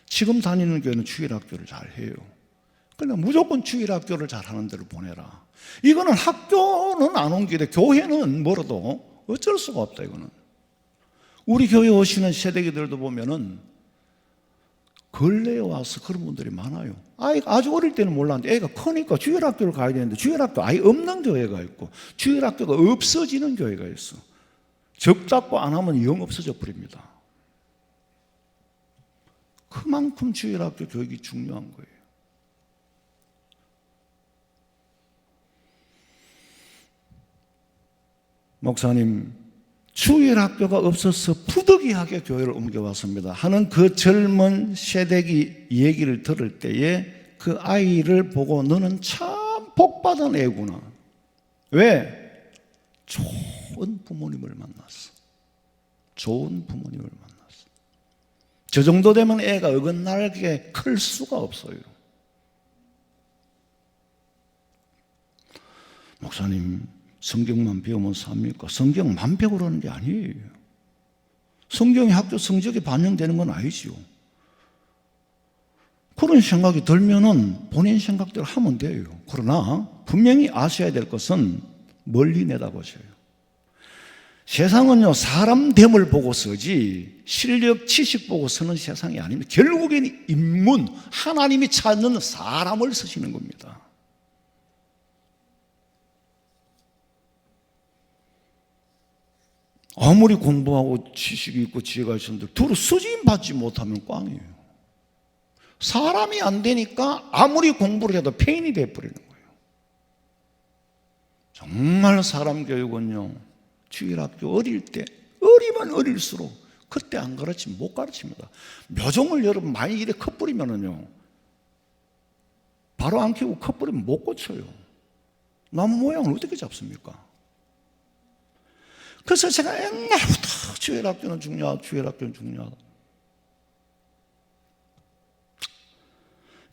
지금 다니는 교회는 주일학교를 잘 해요. 그러니까 무조건 주일학교를 잘 하는 데로 보내라. 이거는 학교는 안 옮기되 교회는 멀어도 어쩔 수가 없다. 이거는 우리 교회 오시는 세대기들도 보면은 근래에 와서 그런 분들이 많아요. 아이가 아주 어릴 때는 몰랐는데 애가 크니까 주일학교를 가야 되는데 주일학교 아예 없는 교회가 있고 주일학교가 없어지는 교회가 있어. 적답고 안 하면 영 없어져 버립니다. 그만큼 주일학교 교육이 중요한 거예요. 목사님, 주일학교가 없어서 부득이하게 교회를 옮겨왔습니다 하는 그 젊은 세대기 얘기를 들을 때에 그 아이를 보고 너는 참 복받은 애구나. 왜? 좋은 부모님을 만났어. 좋은 부모님을 만났어. 저 정도 되면 애가 어긋나게 클 수가 없어요. 목사님, 성경만 배우면 삽니까? 성경만 배우라는 게 아니에요. 성경이 학교 성적에 반영되는 건 아니지요. 그런 생각이 들면은 본인 생각대로 하면 돼요. 그러나 분명히 아셔야 될 것은 멀리 내다보셔요. 세상은요, 사람됨을 보고 서지 실력, 지식 보고 서는 세상이 아닙니다. 결국에는 인문, 하나님이 찾는 사람을 쓰시는 겁니다. 아무리 공부하고 지식이 있고 지혜가 있었는데 두루 수진 받지 못하면 꽝이에요. 사람이 안 되니까 아무리 공부를 해도 폐인이 돼버리는 거예요. 정말 사람 교육은요, 주일학교 어릴 때, 어리면 어릴수록 그때 안 가르치면 못 가르칩니다. 묘종을 여러분 많이 이래 커버리면은요, 바로 안 키우고 커버리면 못 고쳐요. 나무 모양을 어떻게 잡습니까? 그래서 제가 옛날부터 주일학교는 중요하다, 주일학교는 중요하다.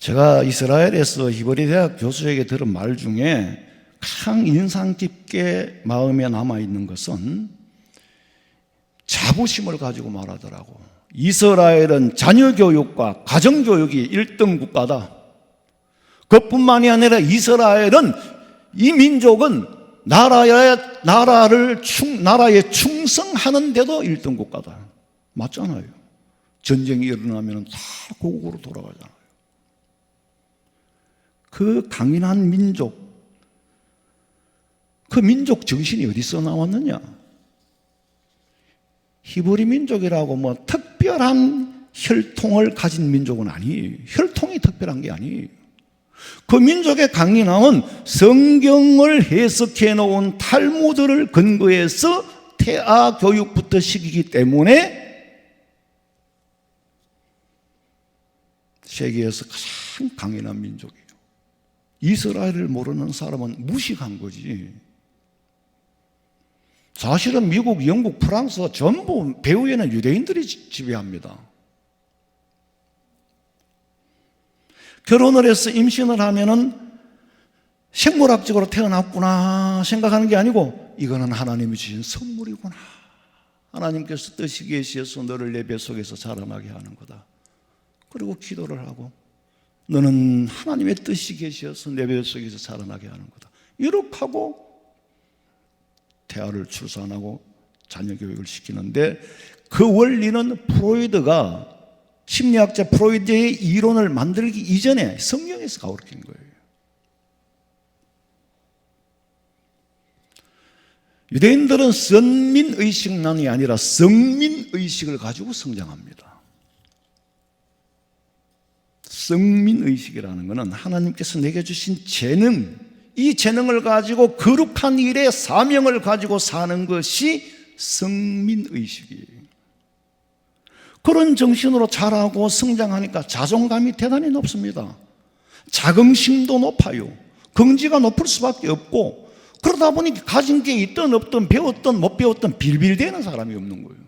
제가 이스라엘에서 히브리 대학 교수에게 들은 말 중에 가장 인상 깊게 마음에 남아있는 것은 자부심을 가지고 말하더라고. 이스라엘은 자녀교육과 가정교육이 1등 국가다. 그뿐만이 아니라 이스라엘은, 이 민족은 나라에 충성하는데도 1등 국가다. 맞잖아요. 전쟁이 일어나면 다 고국으로 돌아가잖아요. 그 강인한 민족, 그 민족 정신이 어디서 나왔느냐? 히브리 민족이라고 뭐 특별한 혈통을 가진 민족은 아니에요. 혈통이 특별한 게 아니에요. 그 민족의 강인함은 성경을 해석해 놓은 탈무드를 근거해서 태아 교육부터 시키기 때문에 세계에서 가장 강인한 민족이에요. 이스라엘을 모르는 사람은 무식한 거지. 사실은 미국, 영국, 프랑스 전부 배후에는 유대인들이 지배합니다. 결혼을 해서 임신을 하면은 생물학적으로 태어났구나 생각하는 게 아니고 이거는 하나님이 주신 선물이구나. 하나님께서 뜻이 계시어서 너를 내 뱃속에서 자라나게 하는 거다. 그리고 기도를 하고 너는 하나님의 뜻이 계시어서 내 뱃속에서 자라나게 하는 거다. 이렇게 하고 태아를 출산하고 자녀 교육을 시키는데 그 원리는 프로이드가, 심리학자 프로이드의 이론을 만들기 이전에 성경에서 가르친 거예요. 유대인들은 선민의식만이 아니라 성민의식을 가지고 성장합니다. 성민의식이라는 것은 하나님께서 내게 주신 재능, 이 재능을 가지고 거룩한 일에 사명을 가지고 사는 것이 성민의식이에요. 그런 정신으로 자라고 성장하니까 자존감이 대단히 높습니다. 자긍심도 높아요. 긍지가 높을 수밖에 없고, 그러다 보니 가진 게 있든 없든 배웠든 못 배웠든 빌빌대는 사람이 없는 거예요.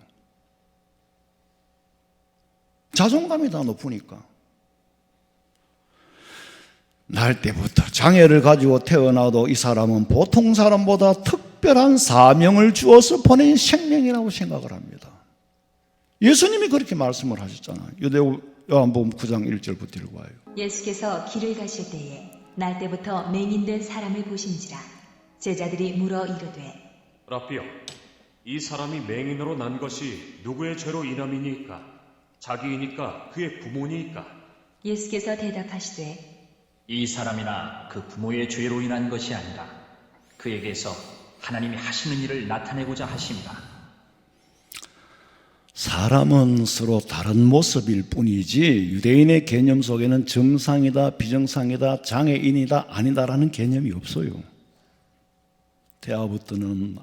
자존감이 다 높으니까. 날 때부터 장애를 가지고 태어나도 이 사람은 보통 사람보다 특별한 사명을 주어서 보낸 생명이라고 생각을 합니다. 예수님이 그렇게 말씀을 하셨잖아요. 요한복음 9장 1절부터 읽어봐요. 예수께서 길을 가실 때에 날 때부터 맹인된 사람을 보신지라. 제자들이 물어 이르되 라삐여, 이 사람이 맹인으로 난 것이 누구의 죄로 인함이니까? 자기이니까 그의 부모니까? 예수께서 대답하시되 이 사람이나 그 부모의 죄로 인한 것이 아니라 그에게서 하나님이 하시는 일을 나타내고자 하심이라. 사람은 서로 다른 모습일 뿐이지 유대인의 개념 속에는 정상이다, 비정상이다, 장애인이다, 아니다라는 개념이 없어요. 태아부터는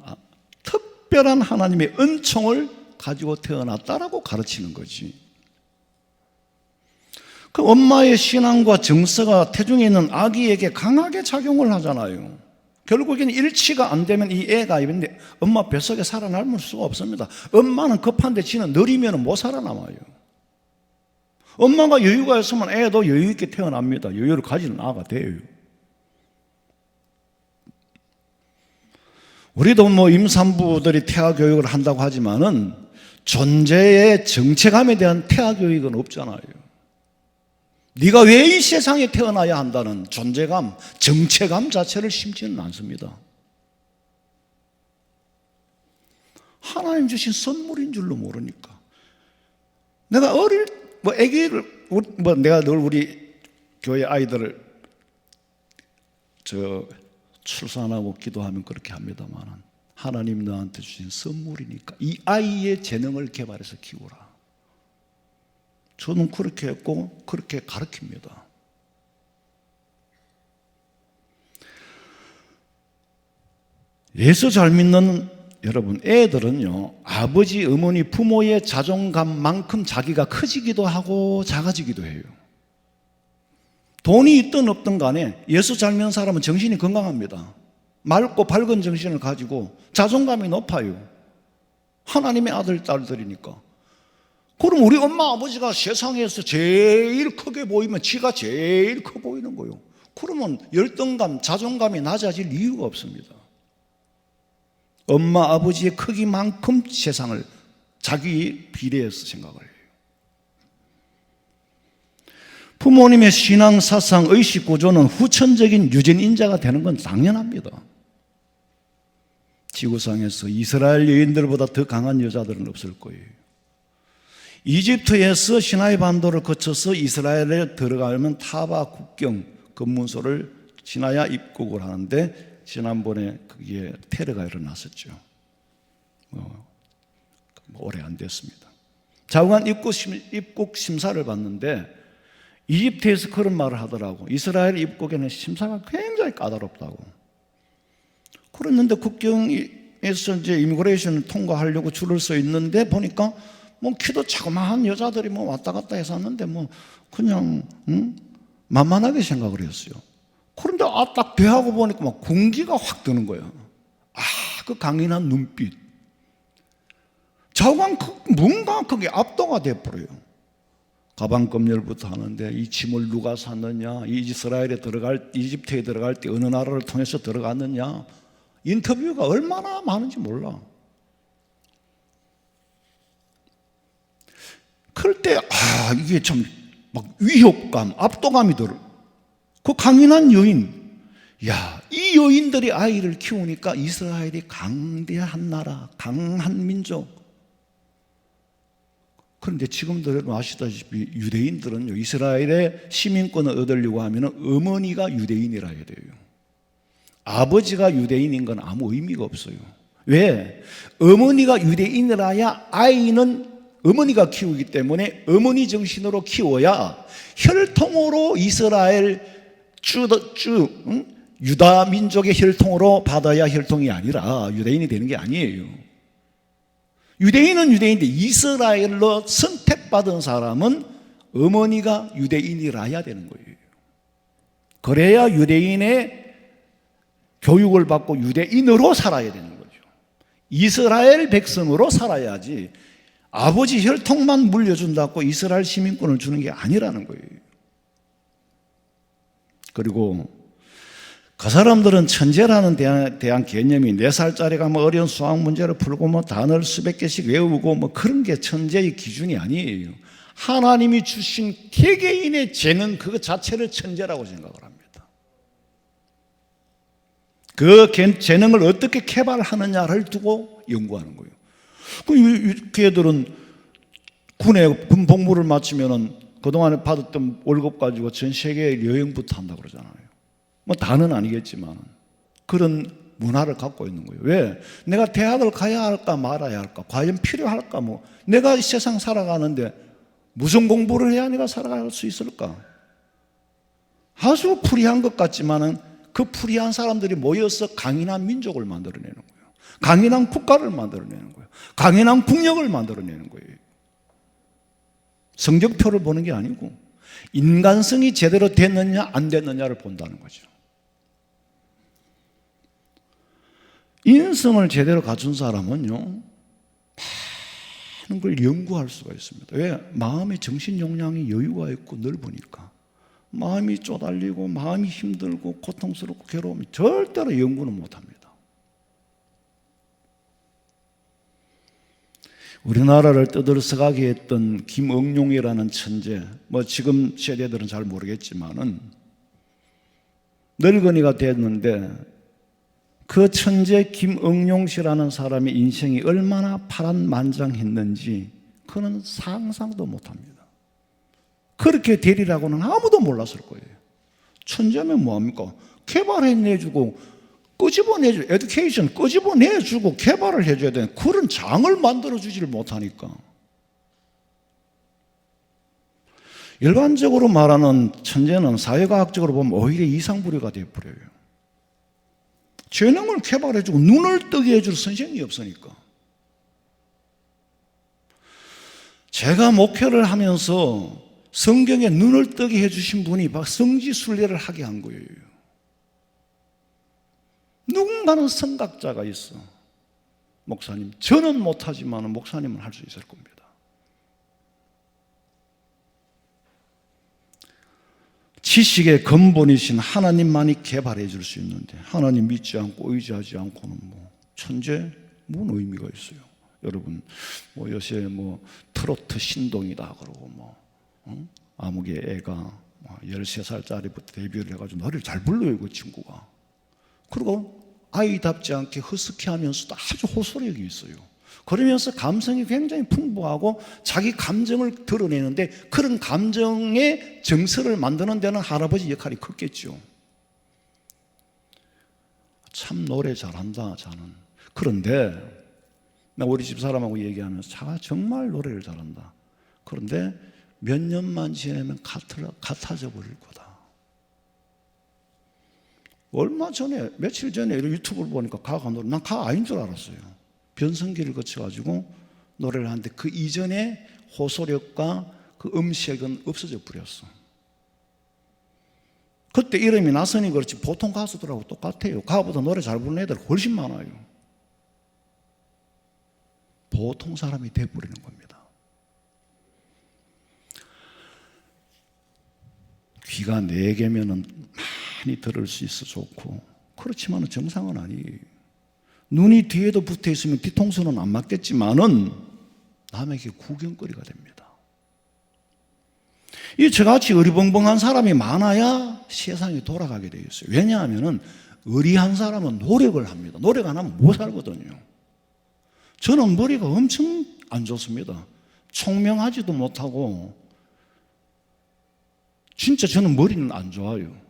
특별한 하나님의 은총을 가지고 태어났다라고 가르치는 거지. 그 엄마의 신앙과 정서가 태중에 있는 아기에게 강하게 작용을 하잖아요. 결국에는 일치가 안 되면 이 애가 엄마 뱃속에 살아남을 수가 없습니다. 엄마는 급한데 지는 느리면 못 살아남아요. 엄마가 여유가 있으면 애도 여유 있게 태어납니다. 여유를 가지는 아가 돼요. 우리도 뭐 임산부들이 태아 교육을 한다고 하지만은 존재의 정체감에 대한 태아 교육은 없잖아요. 네가 왜 이 세상에 태어나야 한다는 존재감, 정체감 자체를 심지는 않습니다. 하나님 주신 선물인 줄로 모르니까. 내가 내가 늘 우리 교회 아이들을 출산하고 기도하면 그렇게 합니다만, 하나님 너한테 주신 선물이니까 이 아이의 재능을 개발해서 키우라. 저는 그렇게 했고 그렇게 가르칩니다. 예수 잘 믿는 여러분, 애들은요, 아버지, 어머니, 부모의 자존감만큼 자기가 커지기도 하고 작아지기도 해요. 돈이 있든 없든 간에 예수 잘 믿는 사람은 정신이 건강합니다. 맑고 밝은 정신을 가지고 자존감이 높아요. 하나님의 아들, 딸들이니까. 그럼 우리 엄마, 아버지가 세상에서 제일 크게 보이면 지가 제일 커 보이는 거예요. 그러면 열등감, 자존감이 낮아질 이유가 없습니다. 엄마, 아버지의 크기만큼 세상을 자기 비례해서 생각을 해요. 부모님의 신앙, 사상, 의식 구조는 후천적인 유전인자가 되는 건 당연합니다. 지구상에서 이스라엘 여인들보다 더 강한 여자들은 없을 거예요. 이집트에서 시나이 반도를 거쳐서 이스라엘에 들어가면 타바 국경 검문소를 지나야 입국을 하는데 지난번에 거기에 테러가 일어났었죠. 오래 안 됐습니다. 자국한 입국 심사를 받는데 이집트에서 그런 말을 하더라고. 이스라엘 입국에는 심사가 굉장히 까다롭다고. 그랬는데 국경에서 이제 이미그레이션을 통과하려고 줄을 서 있는데 보니까 뭐 키도 자그마한 여자들이 뭐 왔다 갔다 해서 왔는데 뭐 그냥 만만하게 생각을 했어요. 그런데 딱 대하고 보니까 막 군기가 확 드는 거예요. 그 강인한 눈빛. 자관 뭔가 그게 압도가 돼버려요. 가방 검열부터 하는데 이 짐을 누가 샀느냐, 이집트에 들어갈 때 어느 나라를 통해서 들어갔느냐, 인터뷰가 얼마나 많은지 몰라. 그럴 때 이게 참 막 위협감, 압도감이 들어. 그 강인한 여인, 이 여인들이 아이를 키우니까 이스라엘이 강대한 나라, 강한 민족. 그런데 지금도 아시다시피 유대인들은요, 이스라엘의 시민권을 얻으려고 하면 어머니가 유대인이라 해야 돼요. 아버지가 유대인인 건 아무 의미가 없어요. 왜? 어머니가 유대인이라야 아이는 어머니가 키우기 때문에 어머니 정신으로 키워야 혈통으로 이스라엘 유다 민족의 혈통으로 받아야 혈통이 아니라 유대인이 되는 게 아니에요. 유대인은 유대인인데 이스라엘로 선택받은 사람은 어머니가 유대인이라야 되는 거예요. 그래야 유대인의 교육을 받고 유대인으로 살아야 되는 거죠. 이스라엘 백성으로 살아야지 아버지 혈통만 물려준다고 이스라엘 시민권을 주는 게 아니라는 거예요. 그리고 그 사람들은 천재라는 대한 개념이 4살짜리가 뭐 어려운 수학 문제를 풀고 뭐 단어를 수백 개씩 외우고 뭐 그런 게 천재의 기준이 아니에요. 하나님이 주신 개개인의 재능 그것 자체를 천재라고 생각을 합니다. 그 재능을 어떻게 개발하느냐를 두고 연구하는 거예요. 그 걔들은 군 복무를 마치면은 그동안에 받았던 월급 가지고 전 세계 여행부터 한다고 그러잖아요. 뭐 다는 아니겠지만 그런 문화를 갖고 있는 거예요. 왜? 내가 대학을 가야 할까 말아야 할까? 과연 필요할까? 뭐 내가 이 세상 살아가는데 무슨 공부를 해야 내가 살아갈 수 있을까? 아주 불의한 것 같지만은 그 불의한 사람들이 모여서 강인한 민족을 만들어내는 거예요. 강인한 국가를 만들어내는 거예요. 강인한 국력을 만들어내는 거예요. 성적표를 보는 게 아니고 인간성이 제대로 됐느냐 안 됐느냐를 본다는 거죠. 인성을 제대로 갖춘 사람은요, 많은 걸 연구할 수가 있습니다. 왜? 마음의 정신 용량이 여유가 있고 넓으니까. 마음이 쪼달리고 마음이 힘들고 고통스럽고 괴로우면 절대로 연구는 못합니다. 우리나라를 떠들썩하게 했던 김응룡이라는 천재, 뭐 지금 세대들은 잘 모르겠지만은 늙은이가 됐는데 그 천재 김응룡 씨라는 사람의 인생이 얼마나 파란만장했는지 그는 상상도 못합니다. 그렇게 되리라고는 아무도 몰랐을 거예요. 천재면 뭐합니까? 개발해내주고 끄집어내주고 에듀케이션 끄집어내주고 개발을 해줘야 되는 그런 장을 만들어주지를 못하니까 일반적으로 말하는 천재는 사회과학적으로 보면 오히려 이상부류가 되어버려요. 재능을 개발해주고 눈을 뜨게 해줄 선생님이 없으니까. 제가 목회를 하면서 성경에 눈을 뜨게 해주신 분이 성지순례를 하게 한 거예요. 누군가는 성각자가 있어. 목사님, 저는 못하지만 목사님은 할 수 있을 겁니다. 지식의 근본이신 하나님만이 개발해 줄 수 있는데 하나님 믿지 않고 의지하지 않고는 뭐 천재 뭔 의미가 있어요. 여러분 뭐 요새 뭐 트로트 신동이다 그러고 뭐 아무개 애가 13살짜리부터 데뷔를 해가지고 노래를 잘 불러요 그 친구가. 그리고 아이답지 않게 허스키하면서도 아주 호소력이 있어요. 그러면서 감성이 굉장히 풍부하고 자기 감정을 드러내는데 그런 감정의 정서를 만드는 데는 할아버지 역할이 컸겠죠. 참 노래 잘한다 자는. 그런데 나 우리 집사람하고 얘기하면서 자가 정말 노래를 잘한다. 그런데 몇 년만 지나면 같아져 버릴 거다. 얼마 전에 며칠 전에 유튜브를 보니까 가가 노래, 난 가 아닌 줄 알았어요. 변성기를 거쳐가지고 노래를 하는데 그 이전에 호소력과 그 음색은 없어져 버렸어. 그때 이름이 나서니 그렇지 보통 가수들하고 똑같아요. 가보다 노래 잘 부르는 애들 훨씬 많아요. 보통 사람이 돼버리는 겁니다. 귀가 4개면은 많이 들을 수 있어 좋고, 그렇지만 정상은 아니에요. 눈이 뒤에도 붙어 있으면 뒤통수는 안 맞겠지만은 남에게 구경거리가 됩니다. 이 저같이 어리벙벙한 사람이 많아야 세상이 돌아가게 되어 있어요. 왜냐하면은 의리한 사람은 노력을 합니다. 노력 안 하면 못 살거든요. 저는 머리가 엄청 안 좋습니다. 총명하지도 못하고 진짜 저는 머리는 안 좋아요.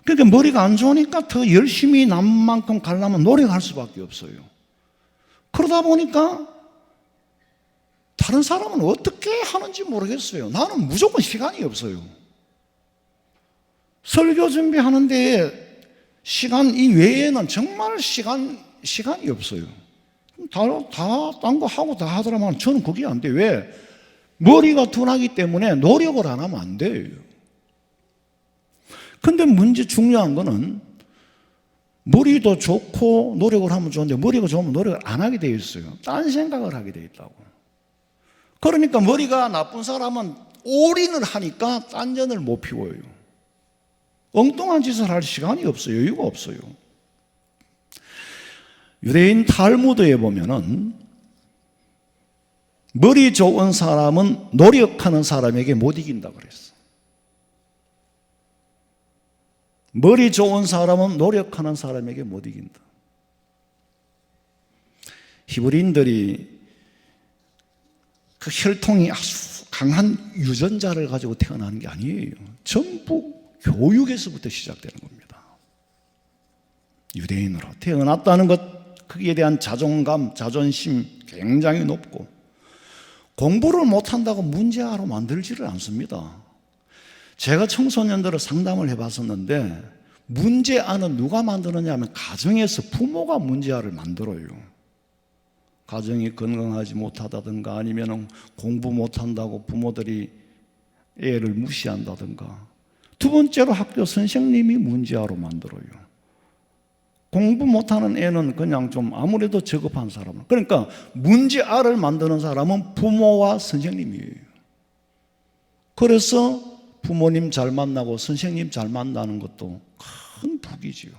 그러니까 머리가 안 좋으니까 더 열심히 남만큼 가려면 노력할 수밖에 없어요. 그러다 보니까 다른 사람은 어떻게 하는지 모르겠어요. 나는 무조건 시간이 없어요. 설교 준비하는데 시간 이외에는 정말 시간이 없어요. 다 딴 거 하고 다 하더라면 저는 그게 안 돼요. 왜? 머리가 둔하기 때문에 노력을 안 하면 안 돼요. 근데 문제 중요한 거는 머리도 좋고 노력을 하면 좋은데 머리가 좋으면 노력을 안 하게 돼 있어요. 딴 생각을 하게 돼 있다고. 그러니까 머리가 나쁜 사람은 올인을 하니까 딴전을 못 피워요. 엉뚱한 짓을 할 시간이 없어요. 여유가 없어요. 유대인 탈무드에 보면은 머리 좋은 사람은 노력하는 사람에게 못 이긴다 그랬어. 머리 좋은 사람은 노력하는 사람에게 못 이긴다. 히브리인들이 그 혈통이 아주 강한 유전자를 가지고 태어나는 게 아니에요. 전부 교육에서부터 시작되는 겁니다. 유대인으로 태어났다는 것, 거기에 대한 자존감, 자존심 굉장히 높고, 공부를 못한다고 문제아로 만들지를 않습니다. 제가 청소년들을 상담을 해봤었는데 문제아는 누가 만드느냐 하면 가정에서 부모가 문제아를 만들어요. 가정이 건강하지 못하다든가 아니면 공부 못한다고 부모들이 애를 무시한다든가, 두 번째로 학교 선생님이 문제아로 만들어요. 공부 못하는 애는 그냥 좀 아무래도 저급한 사람. 그러니까 문제아를 만드는 사람은 부모와 선생님이에요. 그래서 부모님 잘 만나고 선생님 잘 만나는 것도 큰 복이지요.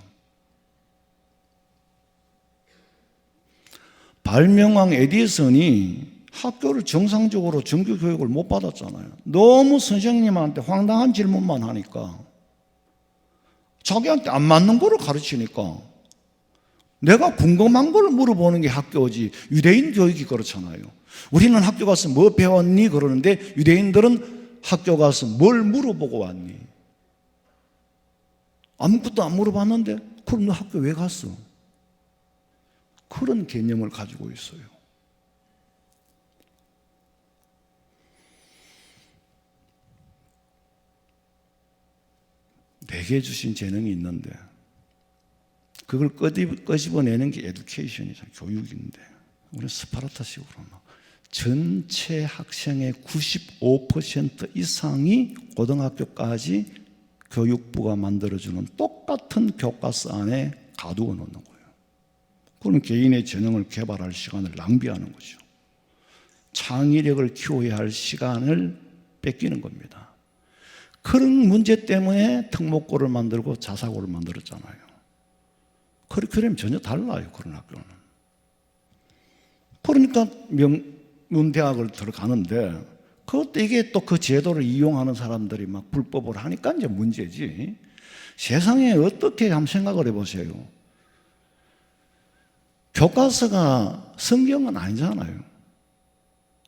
발명왕 에디슨이 학교를 정상적으로 정규 교육을 못 받았잖아요. 너무 선생님한테 황당한 질문만 하니까, 자기한테 안 맞는 거를 가르치니까, 내가 궁금한 걸 물어보는 게 학교지. 유대인 교육이 그렇잖아요. 우리는 학교 가서 뭐 배웠니? 그러는데 유대인들은 학교 가서 뭘 물어보고 왔니? 아무것도 안 물어봤는데 그럼 너 학교 왜 갔어? 그런 개념을 가지고 있어요. 내게 주신 재능이 있는데 그걸 끄집어내는 게 에듀케이션이잖아요. 교육인데 우리는 스파르타식으로 막 전체 학생의 95% 이상이 고등학교까지 교육부가 만들어주는 똑같은 교과서 안에 가두어 놓는 거예요. 그럼 개인의 재능을 개발할 시간을 낭비하는 거죠. 창의력을 키워야 할 시간을 뺏기는 겁니다. 그런 문제 때문에 특목고를 만들고 자사고를 만들었잖아요. 커리큘럼이 전혀 달라요, 그런 학교는. 그러니까 명문대학을 들어가는데 그것도 이게 또 그 제도를 이용하는 사람들이 막 불법을 하니까 이제 문제지. 세상에 어떻게 한번 생각을 해보세요. 교과서가 성경은 아니잖아요.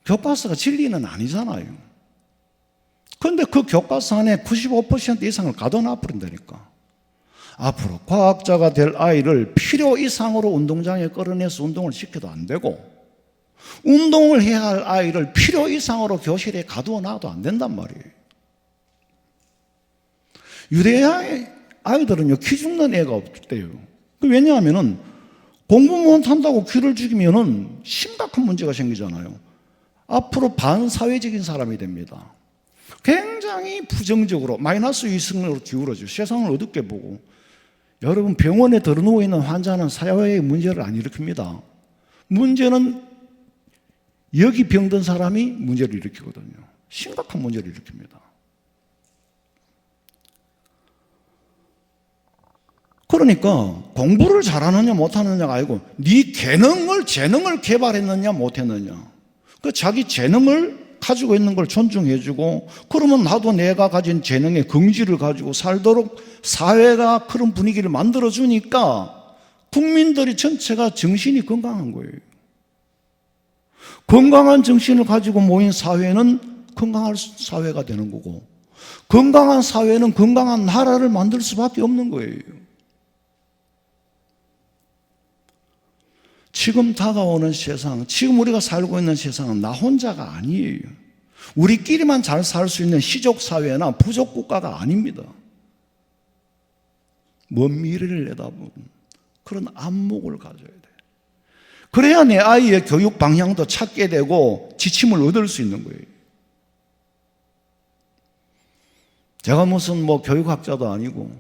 교과서가 진리는 아니잖아요. 그런데 그 교과서 안에 95% 이상을 가둬놔 버린다니까. 앞으로 과학자가 될 아이를 필요 이상으로 운동장에 끌어내서 운동을 시켜도 안 되고, 운동을 해야 할 아이를 필요 이상으로 교실에 가두어 놔도 안 된단 말이에요. 유대의 아이들은요, 키 죽는 애가 없대요. 왜냐하면은 공부 못한다고 귀를 죽이면은 심각한 문제가 생기잖아요. 앞으로 반사회적인 사람이 됩니다. 굉장히 부정적으로 마이너스 이성으로 기울어져요. 세상을 어둡게 보고. 여러분, 병원에 들어누워 있는 환자는 사회의 문제를 안 일으킵니다. 문제는 여기 병든 사람이 문제를 일으키거든요. 심각한 문제를 일으킵니다. 그러니까 공부를 잘하느냐 못하느냐가 아니고 네 재능을 개발했느냐 못했느냐. 그 자기 재능을 가지고 있는 걸 존중해주고, 그러면 나도 내가 가진 재능의 긍지를 가지고 살도록 사회가 그런 분위기를 만들어주니까 국민들이 전체가 정신이 건강한 거예요. 건강한 정신을 가지고 모인 사회는 건강한 사회가 되는 거고, 건강한 사회는 건강한 나라를 만들 수밖에 없는 거예요. 지금 다가오는 세상, 지금 우리가 살고 있는 세상은 나 혼자가 아니에요. 우리끼리만 잘 살 수 있는 시족사회나 부족국가가 아닙니다. 먼 미래를 내다보는 그런 안목을 가져야 돼요. 그래야 내 아이의 교육 방향도 찾게 되고 지침을 얻을 수 있는 거예요. 제가 무슨 교육학자도 아니고,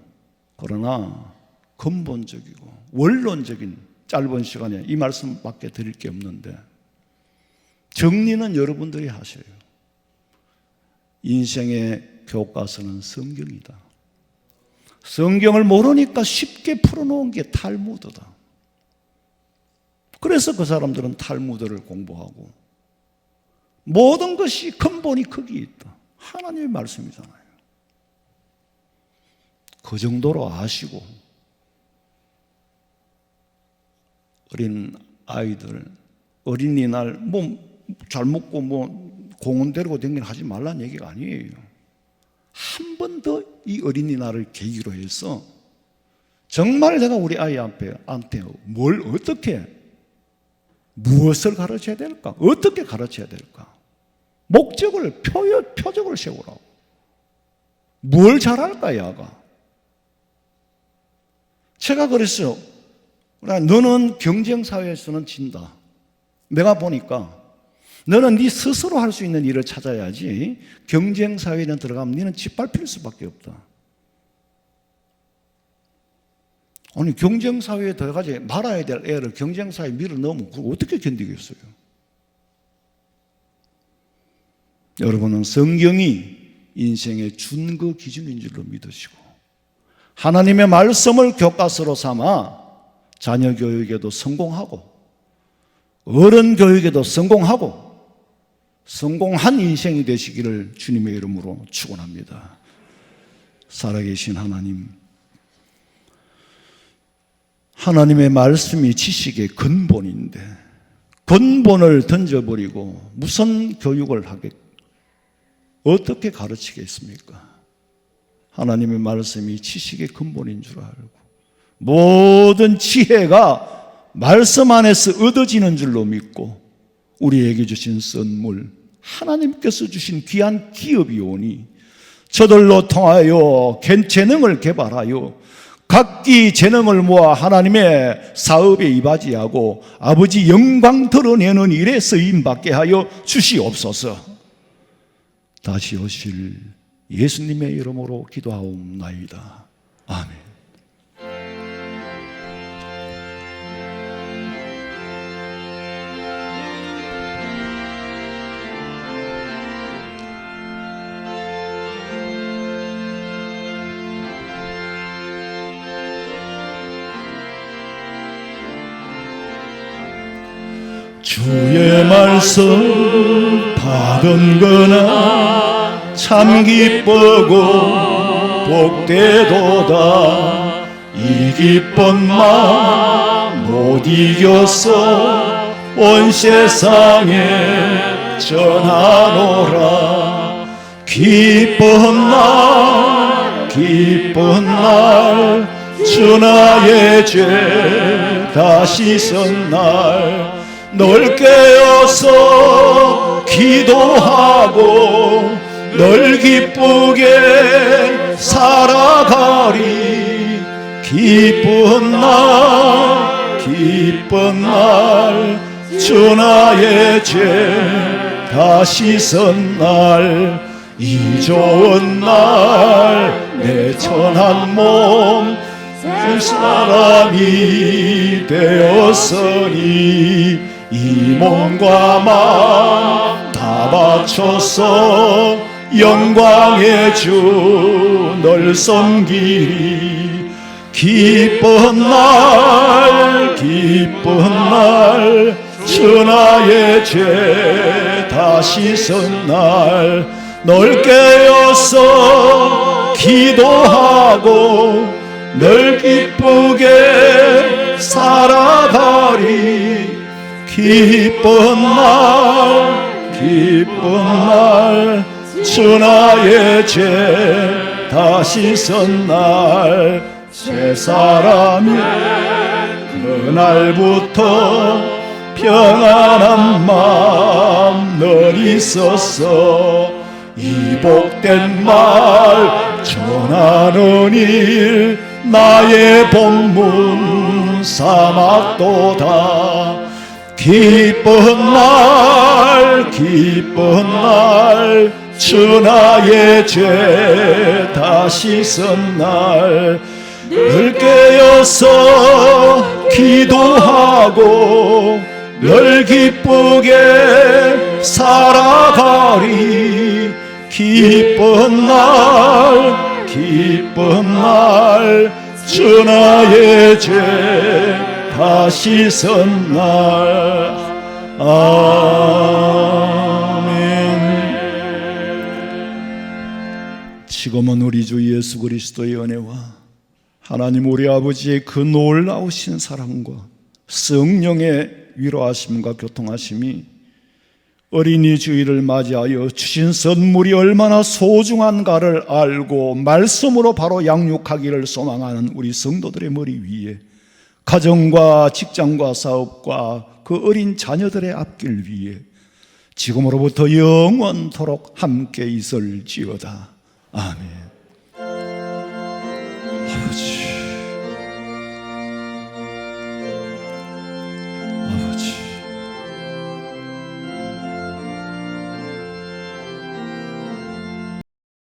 그러나 근본적이고 원론적인 짧은 시간에 이 말씀밖에 드릴 게 없는데, 정리는 여러분들이 하셔요. 인생의 교과서는 성경이다. 성경을 모르니까 쉽게 풀어놓은 게 탈무드다. 그래서 그 사람들은 탈무드를 공부하고, 모든 것이 근본이 거기에 있다. 하나님의 말씀이잖아요. 그 정도로 아시고 어린 아이들 어린이날 잘 먹고 공원 데리고 다니는 하지 말라는 얘기가 아니에요. 한 번 더 이 어린이날을 계기로 해서 정말 내가 우리 아이한테 무엇을 가르쳐야 될까? 어떻게 가르쳐야 될까? 목적을, 표적을 세우라고. 뭘 잘할까, 야가? 제가 그랬어요. 너는 경쟁사회에서는 진다. 내가 보니까 너는 네 스스로 할 수 있는 일을 찾아야지, 경쟁사회에 들어가면 너는 짓밟힐 수밖에 없다. 아니, 경쟁사회에 들어가지 말아야 될 애를 경쟁사회에 밀어넣으면 그걸 어떻게 견디겠어요? 여러분은 성경이 인생의 준거 기준인 줄로 믿으시고, 하나님의 말씀을 교과서로 삼아 자녀 교육에도 성공하고, 어른 교육에도 성공하고, 성공한 인생이 되시기를 주님의 이름으로 축원합니다. 살아계신 하나님, 하나님의 말씀이 지식의 근본인데 근본을 던져버리고 무슨 교육을 어떻게 가르치겠습니까? 하나님의 말씀이 지식의 근본인 줄 알고, 모든 지혜가 말씀 안에서 얻어지는 줄로 믿고, 우리에게 주신 선물, 하나님께서 주신 귀한 기업이오니 저들로 통하여 재능을 개발하여 각기 재능을 모아 하나님의 사업에 이바지하고 아버지 영광 드러내는 일에 쓰임받게 하여 주시옵소서. 다시 오실 예수님의 이름으로 기도하옵나이다. 아멘. 주의 말씀 받은 거나 참 기쁘고 복되도다. 이 기쁜 마음 못 이겼어 온 세상에 전하노라. 기쁜 날 주 나의 죄 다시 선 날 널 깨어서 기도하고 널 기쁘게 살아가리. 기쁜 날 주 나의 죄 다시 선 날 이 좋은 날 내 천한 몸 새 사람이 되었으니 이 몸과 마음 다 바쳐서 영광의 주 널 섬기리. 기쁜 날 주 나의 죄 다시 선 날 널 깨어서 기도하고 널 기쁘게 살아가리. 기쁜 날 주 나의 죄 다시 선 날 새 사람이 그날부터 평안한 마음 늘 있었어. 이 복된 말 전하는 일 나의 본문 삼았도다. 기쁜 날 주 나의 죄 다시 선 날 널 깨어서 기도하고 널 기쁘게 살아가리. 기쁜 날 주 나의 죄 다시 선 날. 아멘. 지금은 우리 주 예수 그리스도의 은혜와 하나님 우리 아버지의 그 놀라우신 사랑과 성령의 위로하심과 교통하심이 어린이 주일을 맞이하여 주신 선물이 얼마나 소중한가를 알고 말씀으로 바로 양육하기를 소망하는 우리 성도들의 머리 위에, 가정과 직장과 사업과 그 어린 자녀들의 앞길 위에 지금으로부터 영원토록 함께 있을지어다. 아멘. 아버지